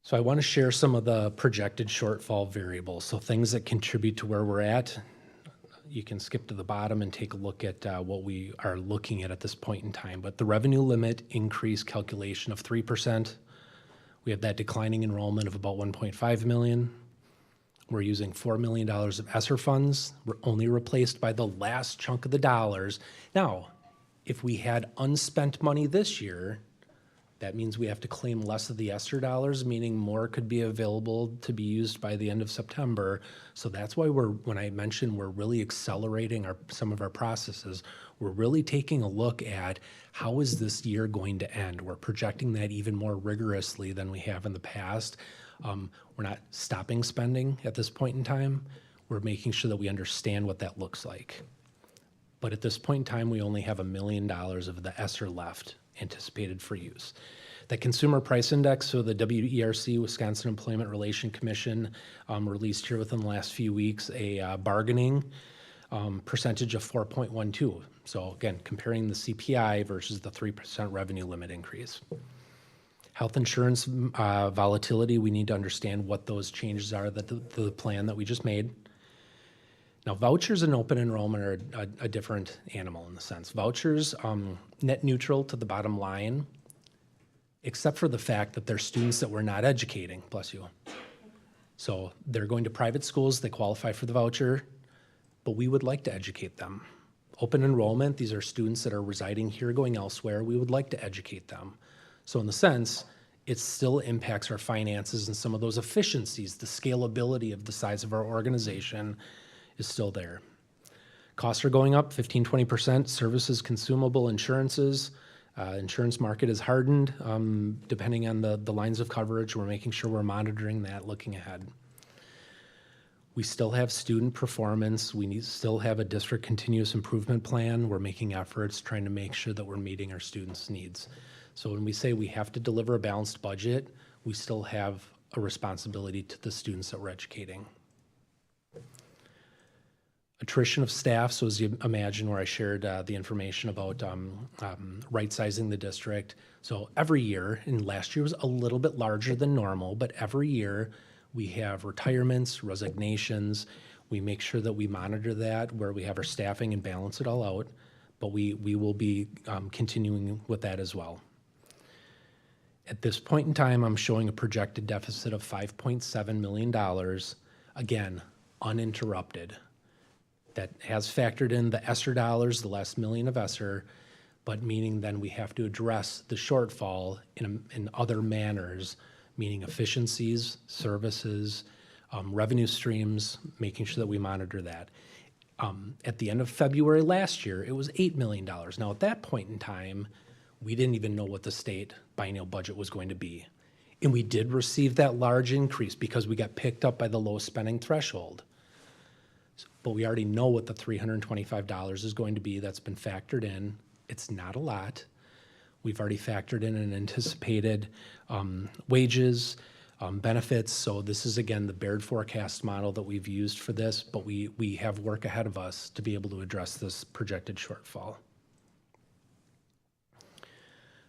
Speaker 14: So I want to share some of the projected shortfall variables, so things that contribute to where we're at. You can skip to the bottom and take a look at what we are looking at this point in time. But the revenue limit increase calculation of 3%, we have that declining enrollment of about 1.5 million. We're using $4 million of ESSER funds. We're only replaced by the last chunk of the dollars. Now, if we had unspent money this year, that means we have to claim less of the ESSER dollars, meaning more could be available to be used by the end of September. So that's why when I mentioned we're really accelerating some of our processes, we're really taking a look at how is this year going to end. We're projecting that even more rigorously than we have in the past. We're not stopping spending at this point in time. We're making sure that we understand what that looks like. But at this point in time, we only have $1 million of the ESSER left anticipated for use. The Consumer Price Index, so the WERC, Wisconsin Employment Relation Commission, released here within the last few weeks a bargaining percentage of 4.12. So again, comparing the CPI versus the 3% revenue limit increase. Health insurance volatility, we need to understand what those changes are that the plan that we just made. Now, vouchers and open enrollment are a different animal in the sense. Vouchers, net neutral to the bottom line, except for the fact that they're students that we're not educating, bless you. So they're going to private schools, they qualify for the voucher, but we would like to educate them. Open enrollment, these are students that are residing here, going elsewhere, we would like to educate them. So in the sense, it still impacts our finances and some of those efficiencies, the scalability of the size of our organization is still there. Costs are going up 15-20%. Services, consumable, insurances. Insurance market is hardened depending on the lines of coverage. We're making sure we're monitoring that, looking ahead. We still have student performance. We still have a district continuous improvement plan. We're making efforts trying to make sure that we're meeting our students' needs. So when we say we have to deliver a balanced budget, we still have a responsibility to the students that we're educating. Attrition of staff, so as you imagine where I shared the information about right-sizing the district. So every year, and last year was a little bit larger than normal, but every year we have retirements, resignations. We make sure that we monitor that where we have our staffing and balance it all out, but we will be continuing with that as well. At this point in time, I'm showing a projected deficit of $5.7 million, again, uninterrupted. That has factored in the ESSER dollars, the last million of ESSER, but meaning then we have to address the shortfall in other manners, meaning efficiencies, services, revenue streams, making sure that we monitor that. At the end of February last year, it was $8 million. Now at that point in time, we didn't even know what the state biennial budget was going to be. And we did receive that large increase because we got picked up by the low spending threshold. But we already know what the $325 is going to be. That's been factored in. It's not a lot. We've already factored in an anticipated wages, benefits. So this is, again, the Baird forecast model that we've used for this, but we have work ahead of us to be able to address this projected shortfall.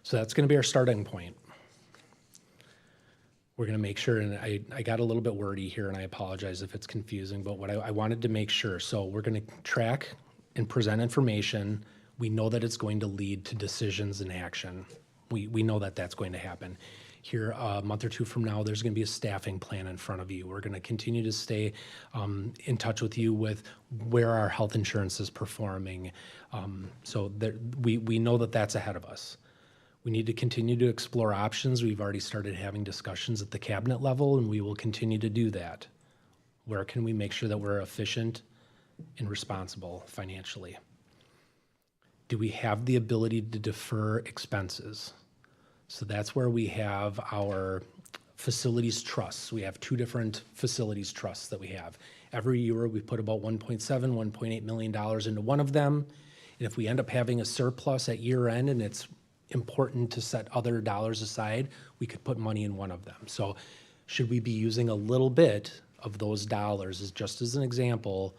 Speaker 14: So that's going to be our starting point. We're going to make sure, and I got a little bit wordy here, and I apologize if it's confusing, but what I wanted to make sure, so we're going to track and present information. We know that it's going to lead to decisions and action. We know that that's going to happen. Here, a month or two from now, there's going to be a staffing plan in front of you. We're going to continue to stay in touch with you with where our health insurance is performing. So we know that that's ahead of us. We need to continue to explore options. We've already started having discussions at the cabinet level, and we will continue to do that. Where can we make sure that we're efficient and responsible financially? Do we have the ability to defer expenses? So that's where we have our facilities trusts. We have two different facilities trusts that we have. Every year we put about $1.7, $1.8 million into one of them. And if we end up having a surplus at year end and it's important to set other dollars aside, we could put money in one of them. So should we be using a little bit of those dollars is just as an example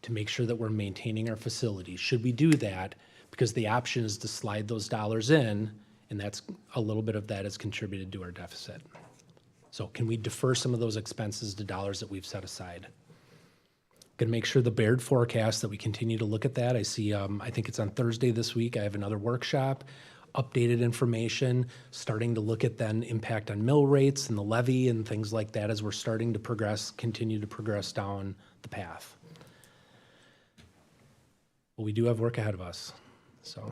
Speaker 14: to make sure that we're maintaining our facilities. Should we do that? Because the option is to slide those dollars in, and that's a little bit of that has contributed to our deficit. So can we defer some of those expenses to dollars that we've set aside? Going to make sure the Baird forecast that we continue to look at that. I see, I think it's on Thursday this week, I have another workshop, updated information, starting to look at then impact on mill rates and the levy and things like that as we're starting to progress, continue to progress down the path. But we do have work ahead of us, so.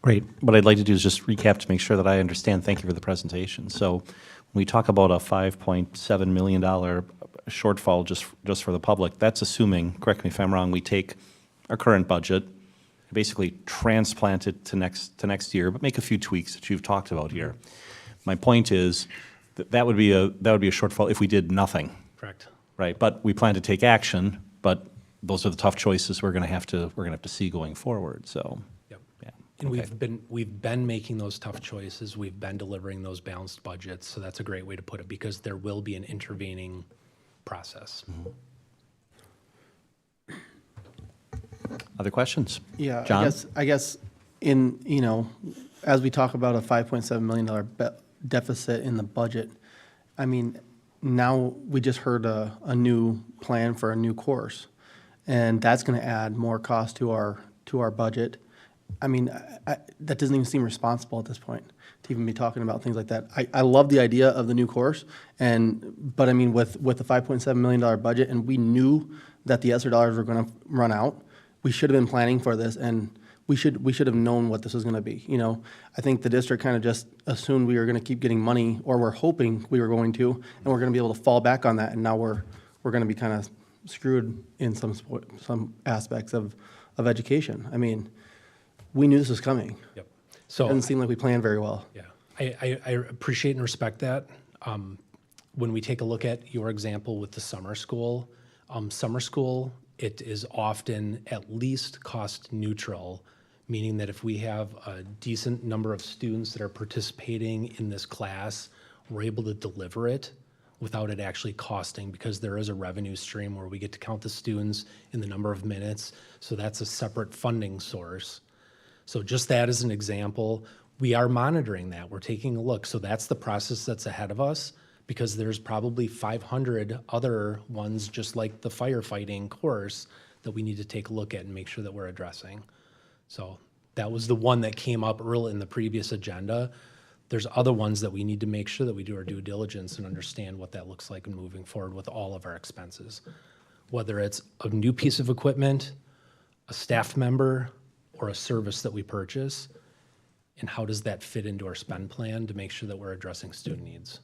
Speaker 1: Great. What I'd like to do is just recap to make sure that I understand. Thank you for the presentation. So when we talk about a $5.7 million shortfall just for the public, that's assuming, correct me if I'm wrong, we take our current budget, basically transplant it to next year, but make a few tweaks that you've talked about here. My point is that would be a shortfall if we did nothing.
Speaker 14: Correct.
Speaker 1: Right. But we plan to take action, but those are the tough choices we're going to have to see going forward. So.
Speaker 14: And
Speaker 1: Okay.
Speaker 14: we've been making those tough choices. We've been delivering those balanced budgets. So that's a great way to put it because there will be an intervening process.
Speaker 1: Other questions?
Speaker 11: Yeah,
Speaker 1: John?
Speaker 11: I guess in, as we talk about a $5.7 million deficit in the budget, I mean, now we just heard a new plan for a new course, and that's going to add more cost to our budget. I mean, that doesn't even seem responsible at this point to even be talking about things like that. I love the idea of the new course, but I mean, with the $5.7 million budget, and we knew that the ESSER dollars were going to run out, we should have been planning for this, and we should have known what this was going to be. I think the district kind of just assumed we were going to keep getting money, or we're hoping we were going to, and we're going to be able to fall back on that, and now we're going to be kind of screwed in some aspects of education. I mean, we knew this was coming.
Speaker 14: Yep.
Speaker 11: It
Speaker 14: So
Speaker 11: doesn't seem like we planned very well.
Speaker 14: yeah, I appreciate and respect that. When we take a look at your example with the summer school, it is often at least cost neutral, meaning that if we have a decent number of students that are participating in this class, we're able to deliver it without it actually costing because there is a revenue stream where we get to count the students in the number of minutes. So that's a separate funding source. So just that as an example, we are monitoring that. We're taking a look. So that's the process that's ahead of us because there's probably 500 other ones just like the firefighting course that we need to take a look at and make sure that we're addressing. So that was the one that came up early in the previous agenda. There's other ones that we need to make sure that we do our due diligence and understand what that looks like and moving forward with all of our expenses. Whether it's a new piece of equipment, a staff member, or a service that we purchase, and how does that fit into our spend plan to make sure that we're addressing student needs?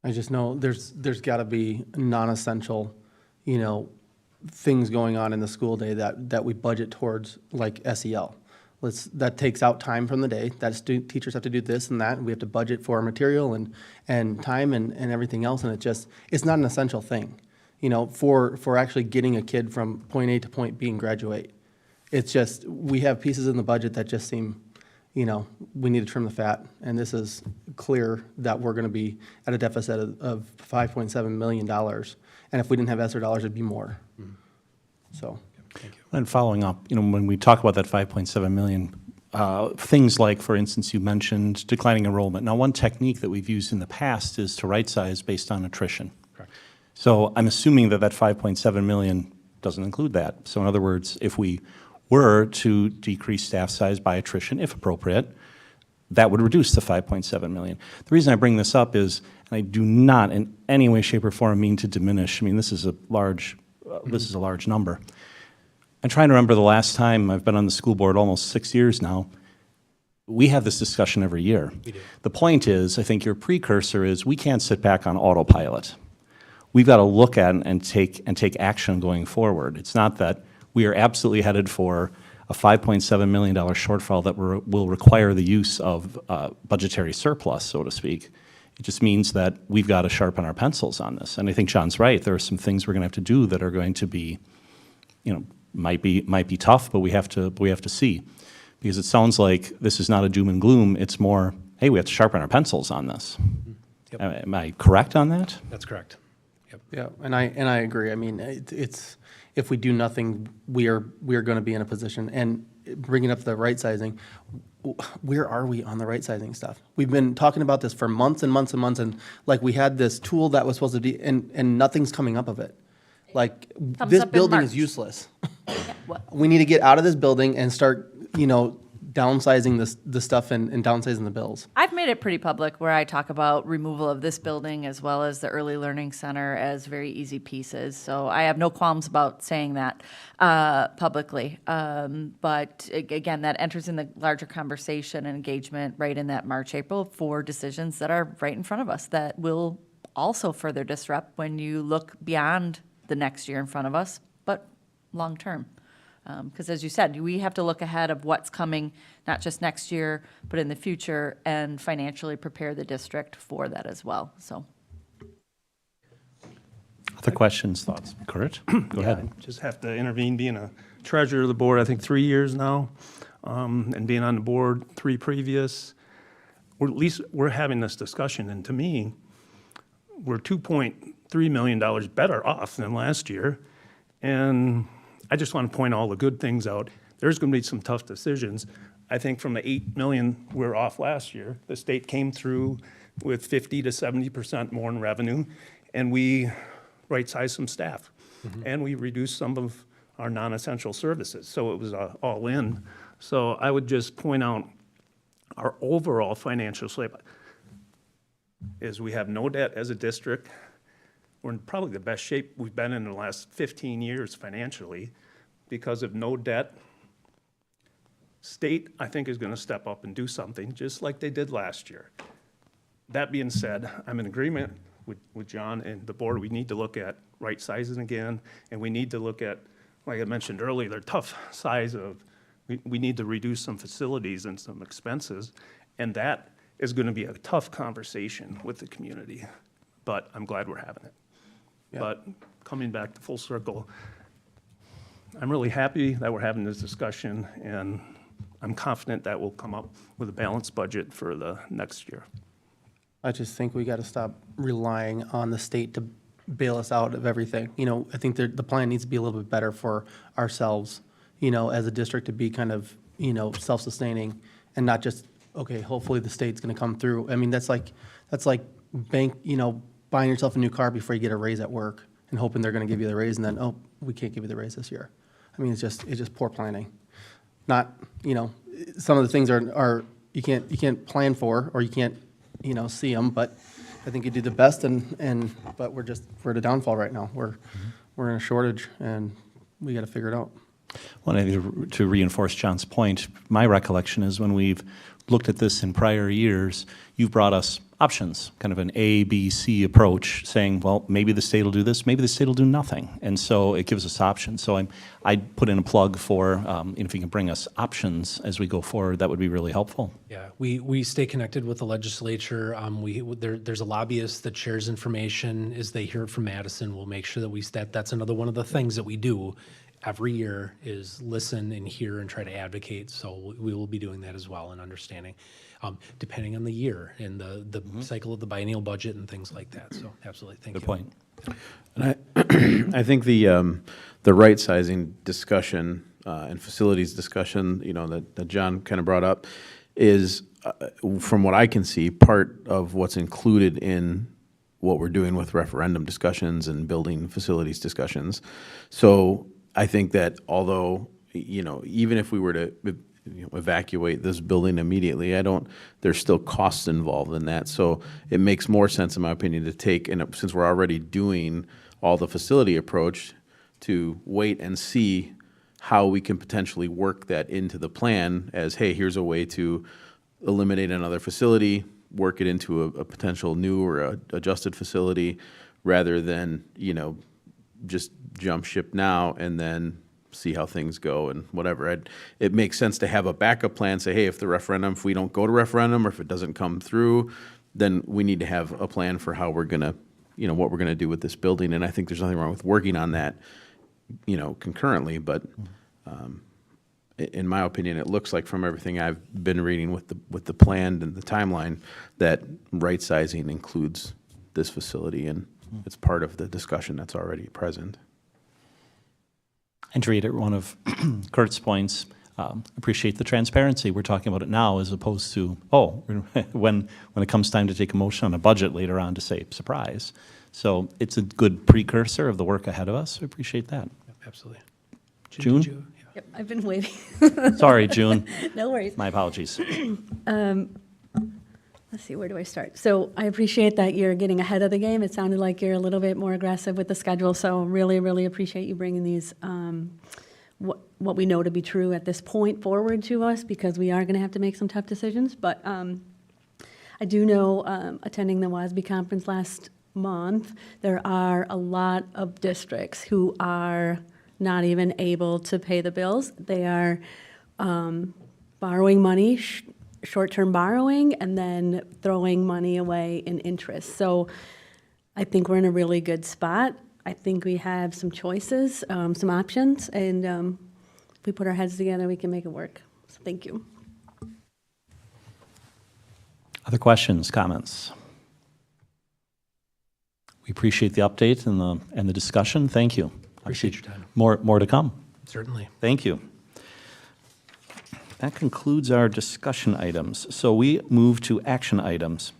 Speaker 11: I just know there's got to be non-essential, things going on in the school day that we budget towards, like SEL. That takes out time from the day. Teachers have to do this and that, and we have to budget for material and time and everything else, and it's not an essential thing, for actually getting a kid from point A to point B and graduate. It's just, we have pieces in the budget that just seem, we need to trim the fat, and this is clear that we're going to be at a deficit of $5.7 million, and if we didn't have ESSER dollars, it'd be more. So.
Speaker 14: Thank you.
Speaker 1: And following up, when we talk about that 5.7 million, things like, for instance, you mentioned declining enrollment. Now, one technique that we've used in the past is to right size based on attrition.
Speaker 14: Correct.
Speaker 1: So I'm assuming that 5.7 million doesn't include that. So in other words, if we were to decrease staff size by attrition, if appropriate, that would reduce the 5.7 million. The reason I bring this up is, and I do not in any way, shape, or form mean to diminish. I mean, this is a large number. I'm trying to remember the last time I've been on the school board, almost 6 years now. We have this discussion every year.
Speaker 14: We do.
Speaker 1: The point is, I think your precursor is, we can't sit back on autopilot. We've got to look at and take action going forward. It's not that we are absolutely headed for a $5.7 million shortfall that will require the use of budgetary surplus, so to speak. It just means that we've got to sharpen our pencils on this. And I think John's right. There are some things we're going to have to do that are going to be, might be tough, but we have to see. Because it sounds like this is not a doom and gloom, it's more, hey, we have to sharpen our pencils on this.
Speaker 14: Yep.
Speaker 1: Am I correct on that?
Speaker 14: That's correct. Yep.
Speaker 11: Yeah, and I agree. I mean, it's, if we do nothing, we are going to be in a position. And bringing up the right sizing, where are we on the right sizing stuff? We've been talking about this for months and months and months, and like we had this tool that was supposed to be, and nothing's coming up of it. Like, this
Speaker 8: up in
Speaker 11: building is
Speaker 8: March.
Speaker 11: useless.
Speaker 8: What?
Speaker 11: We need to get out of this building and start, downsizing the stuff and downsizing the bills.
Speaker 8: I've made it pretty public where I talk about removal of this building as well as the Early Learning Center as very easy pieces. So I have no qualms about saying that publicly. But again, that enters in the larger conversation and engagement right in that March, April for decisions that are right in front of us that will also further disrupt when you look beyond the next year in front of us, but long term. Because as you said, we have to look ahead of what's coming, not just next year, but in the future, and financially prepare the district for that as well, so.
Speaker 1: Other questions, thoughts? Kurt, go ahead.
Speaker 10: Just have to intervene, being a treasurer of the board, I think 3 years now, and being on the board 3 previous. At least we're having this discussion, and to me, we're $2.3 million better off than last year. And I just want to point all the good things out. There's going to be some tough decisions. I think from the 8 million we're off last year, the state came through with 50 to 70% more in revenue, and we right-sized some staff. And we reduced some of our non-essential services, so it was all in. So I would just point out our overall financial shape is we have no debt as a district. We're in probably the best shape we've been in the last 15 years financially because of no debt. State, I think, is going to step up and do something, just like they did last year. That being said, I'm in agreement with John and the board. We need to look at right sizing again, and we need to look at, like I mentioned earlier, the tough size of, we need to reduce some facilities and some expenses, and that is going to be a tough conversation with the community. But I'm glad we're having it. But coming back to full circle, I'm really happy that we're having this discussion, and I'm confident that we'll come up with a balanced budget for the next year.
Speaker 11: I just think we got to stop relying on the state to bail us out of everything. I think the plan needs to be a little bit better for ourselves, as a district to be kind of, self-sustaining and not just, okay, hopefully the state's going to come through. I mean, that's like bank, buying yourself a new car before you get a raise at work and hoping they're going to give you the raise and then, oh, we can't give you the raise this year. I mean, it's just poor planning. Not, some of the things are you can't plan for, or you can't, see them, but I think you do the best but we're at a downfall right now. We're in a shortage and we got to figure it out.
Speaker 1: Well, I think to reinforce John's point, my recollection is when we've looked at this in prior years, you've brought us options, kind of an A, B, C approach, saying, well, maybe the state will do this, maybe the state will do nothing. And so it gives us options. So I'd put in a plug for, if you can bring us options as we go forward, that would be really helpful.
Speaker 14: Yeah, we stay connected with the legislature. There's a lobbyist that shares information as they hear it from Madison. We'll make sure that that's another one of the things that we do every year is listen and hear and try to advocate. So we will be doing that as well and understanding, depending on the year and the cycle of the biennial budget and things like that. So absolutely, thank you.
Speaker 1: Good point.
Speaker 7: And I think the right sizing discussion and facilities discussion, that John kind of brought up, is from what I can see, part of what's included in what we're doing with referendum discussions and building facilities discussions. So I think that although, even if we were to evacuate this building immediately, there's still costs involved in that. So it makes more sense, in my opinion, to take, and since we're already doing all the facility approach, to wait and see how we can potentially work that into the plan as, hey, here's a way to eliminate another facility, work it into a potential new or adjusted facility, rather than, just jump ship now and then see how things go and whatever. It makes sense to have a backup plan, say, hey, if we don't go to referendum or if it doesn't come through, then we need to have a plan for how we're going to, what we're going to do with this building. And I think there's nothing wrong with working on that concurrently, but in my opinion, it looks like from everything I've been reading with the plan and the timeline, that right sizing includes this facility, and it's part of the discussion that's already present.
Speaker 1: And to read one of Kurt's points, appreciate the transparency. We're talking about it now as opposed to, when it comes time to take a motion on a budget later on to say, surprise. So it's a good precursor of the work ahead of us. We appreciate that.
Speaker 14: Absolutely.
Speaker 1: June?
Speaker 14: did you-
Speaker 12: Yep, I've been waiting.
Speaker 1: Sorry, June.
Speaker 12: No worries.
Speaker 1: My apologies.
Speaker 12: Let's see, where do I start? So I appreciate that you're getting ahead of the game. It sounded like you're a little bit more aggressive with the schedule, so really, really appreciate you bringing these, what we know to be true at this point forward to us, because we are going to have to make some tough decisions. But I do know, attending the WASB conference last month, there are a lot of districts who are not even able to pay the bills. They are borrowing money, short-term borrowing, and then throwing money away in interest. So I think we're in a really good spot. I think we have some choices, some options, and if we put our heads together, we can make it work. So thank you.
Speaker 1: Other questions, comments? We appreciate the update and the discussion. Thank you.
Speaker 14: Appreciate your time.
Speaker 1: More to come.
Speaker 14: Certainly.
Speaker 1: Thank you. That concludes our discussion items. So we move to action items.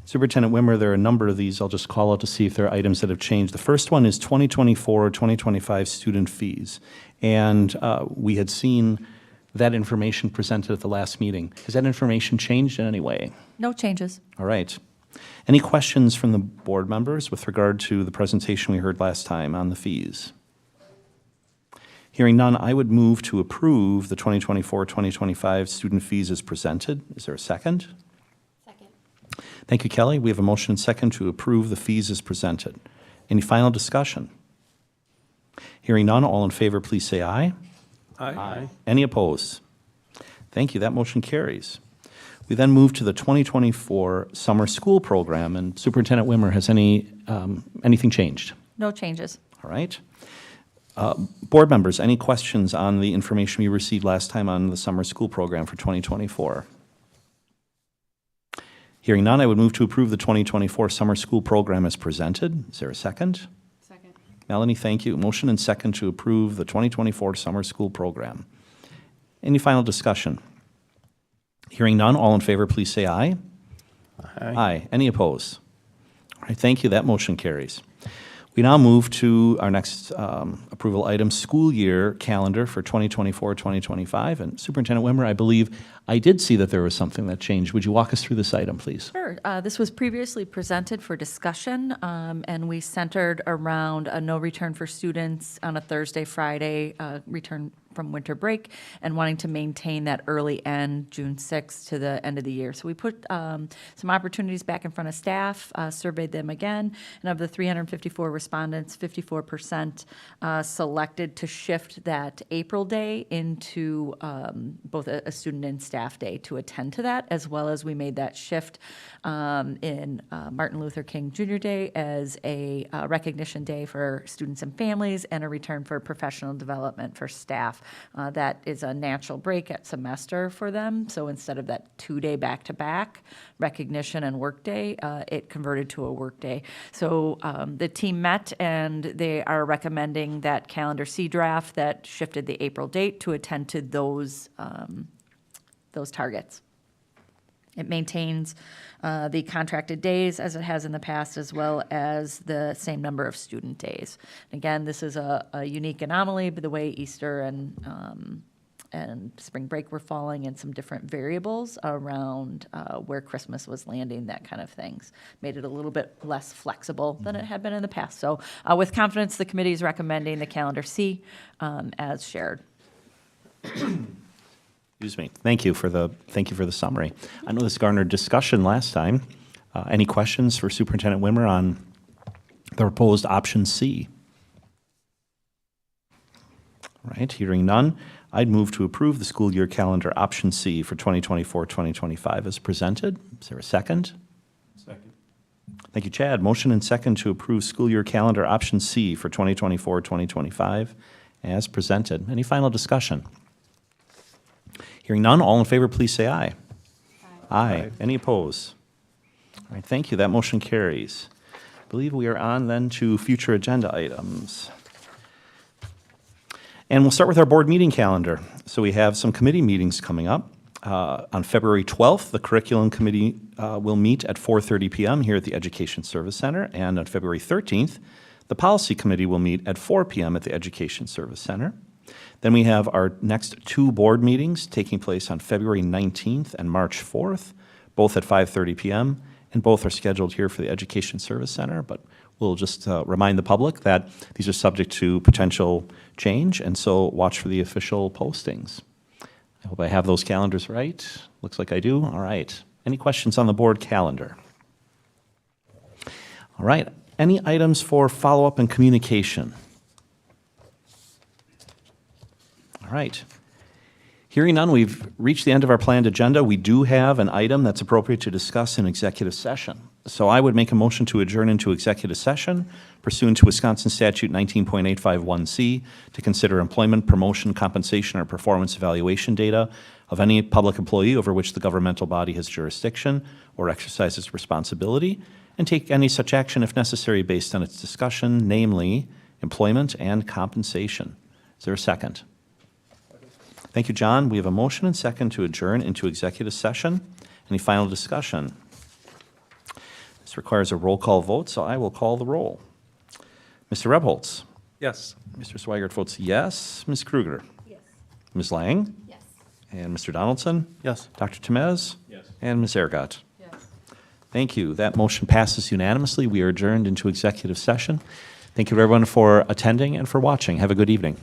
Speaker 1: Superintendent Wimmer, there are a number of these. I'll just call out to see if there are items that have changed. The first one is 2024-2025 student fees. And we had seen that information presented at the last meeting. Has that information changed in any way?
Speaker 8: No changes.
Speaker 1: All right. Any questions from the board members with regard to the presentation we heard last time on the fees? Hearing none, I would move to approve the 2024-2025 student fees as presented. Is there a second?
Speaker 9: Second.
Speaker 1: Thank you, Kelly. We have a motion and second to approve the fees as presented. Any final discussion? Hearing none, all in favor, please say aye.
Speaker 10: Aye.
Speaker 1: Any opposed? Thank you. That motion carries. We then move to the 2024 summer school program, and Superintendent Wimmer, has anything changed?
Speaker 8: No changes.
Speaker 1: All right. Board members, any questions on the information we received last time on the summer school program for 2024? Hearing none, I would move to approve the 2024 summer school program as presented. Is there a second?
Speaker 6: Second.
Speaker 1: Melanie, thank you. Motion and second to approve the 2024 summer school program. Any final discussion? Hearing none, all in favor, please say aye. Aye. Any opposed? All right, thank you. That motion carries. We now move to our next approval item, school year calendar for 2024-2025. And Superintendent Wimmer, I believe I did see that there was something that changed. Would you walk us through this item, please?
Speaker 8: Sure. This was previously presented for discussion, and we centered around a no return for students on a Thursday, Friday, return from winter break, and wanting to maintain that early end, June 6th to the end of the year. So we put some opportunities back in front of staff, surveyed them again, and of the 354 respondents, 54% selected to shift that April day into both a student and staff day to attend to that, as well as we made that shift in Martin Luther King Jr. Day as a recognition day for students and families, and a return for professional development for staff. That is a natural break at semester for them. So instead of that 2-day back-to-back recognition and work day, it converted to a work day. So the team met, and they are recommending that calendar C draft that shifted the April date to attend to those targets. It maintains the contracted days as it has in the past, as well as the same number of student days. Again, this is a unique anomaly, but the way Easter and spring break were falling, and some different variables around where Christmas was landing, that kind of things, made it a little bit less flexible than it had been in the past. So with confidence, the committee is recommending the calendar C as shared.
Speaker 1: Excuse me. Thank you for the summary. I know this garnered discussion last time. Any questions for Superintendent Wimmer on the proposed option C? All right, hearing none, I'd move to approve the school year calendar option C for 2024-2025 as presented. Is there a second?
Speaker 10: Second.
Speaker 1: Thank you, Chad. Motion and second to approve school year calendar option C for 2024-2025 as presented. Any final discussion? Hearing none, all in favor, please say aye. Aye. Any opposed? All right, thank you. That motion carries. I believe we are on then to future agenda items. And we'll start with our board meeting calendar. So we have some committee meetings coming up. On February 12th, the Curriculum Committee will meet at 4:30 p.m. here at the Education Service Center. And on February 13th, the Policy Committee will meet at 4 p.m. at the Education Service Center. Then we have our next two board meetings taking place on February 19th and March 4th, both at 5:30 p.m., and both are scheduled here for the Education Service Center, but we'll just remind the public that these are subject to potential change, and so watch for the official postings. I hope I have those calendars right. Looks like I do. All right. Any questions on the board calendar? All right. Any items for follow-up and communication? All right. Hearing none, we've reached the end of our planned agenda. We do have an item that's appropriate to discuss in executive session. So I would make a motion to adjourn into executive session pursuant to Wisconsin Statute 19.851C to consider employment, promotion, compensation, or performance evaluation data of any public employee over which the governmental body has jurisdiction or exercises responsibility, and take any such action if necessary based on its discussion, namely employment and compensation. Is there a second? Thank you, John. We have a motion and second to adjourn into executive session. Any final discussion? This requires a roll call vote, so I will call the roll. Mr. Rebholz?
Speaker 10: Yes.
Speaker 1: Mr. Swigert votes yes. Ms. Kruger? Yes. Ms. Lang?
Speaker 9: Yes.
Speaker 1: And Mr. Donaldson?
Speaker 11: Yes.
Speaker 1: Dr. Temez?
Speaker 10: Yes.
Speaker 1: And Ms. Ergot?
Speaker 8: Yes.
Speaker 1: Thank you. That motion passes unanimously. We are adjourned into executive session. Thank you, everyone, for attending and for watching. Have a good evening.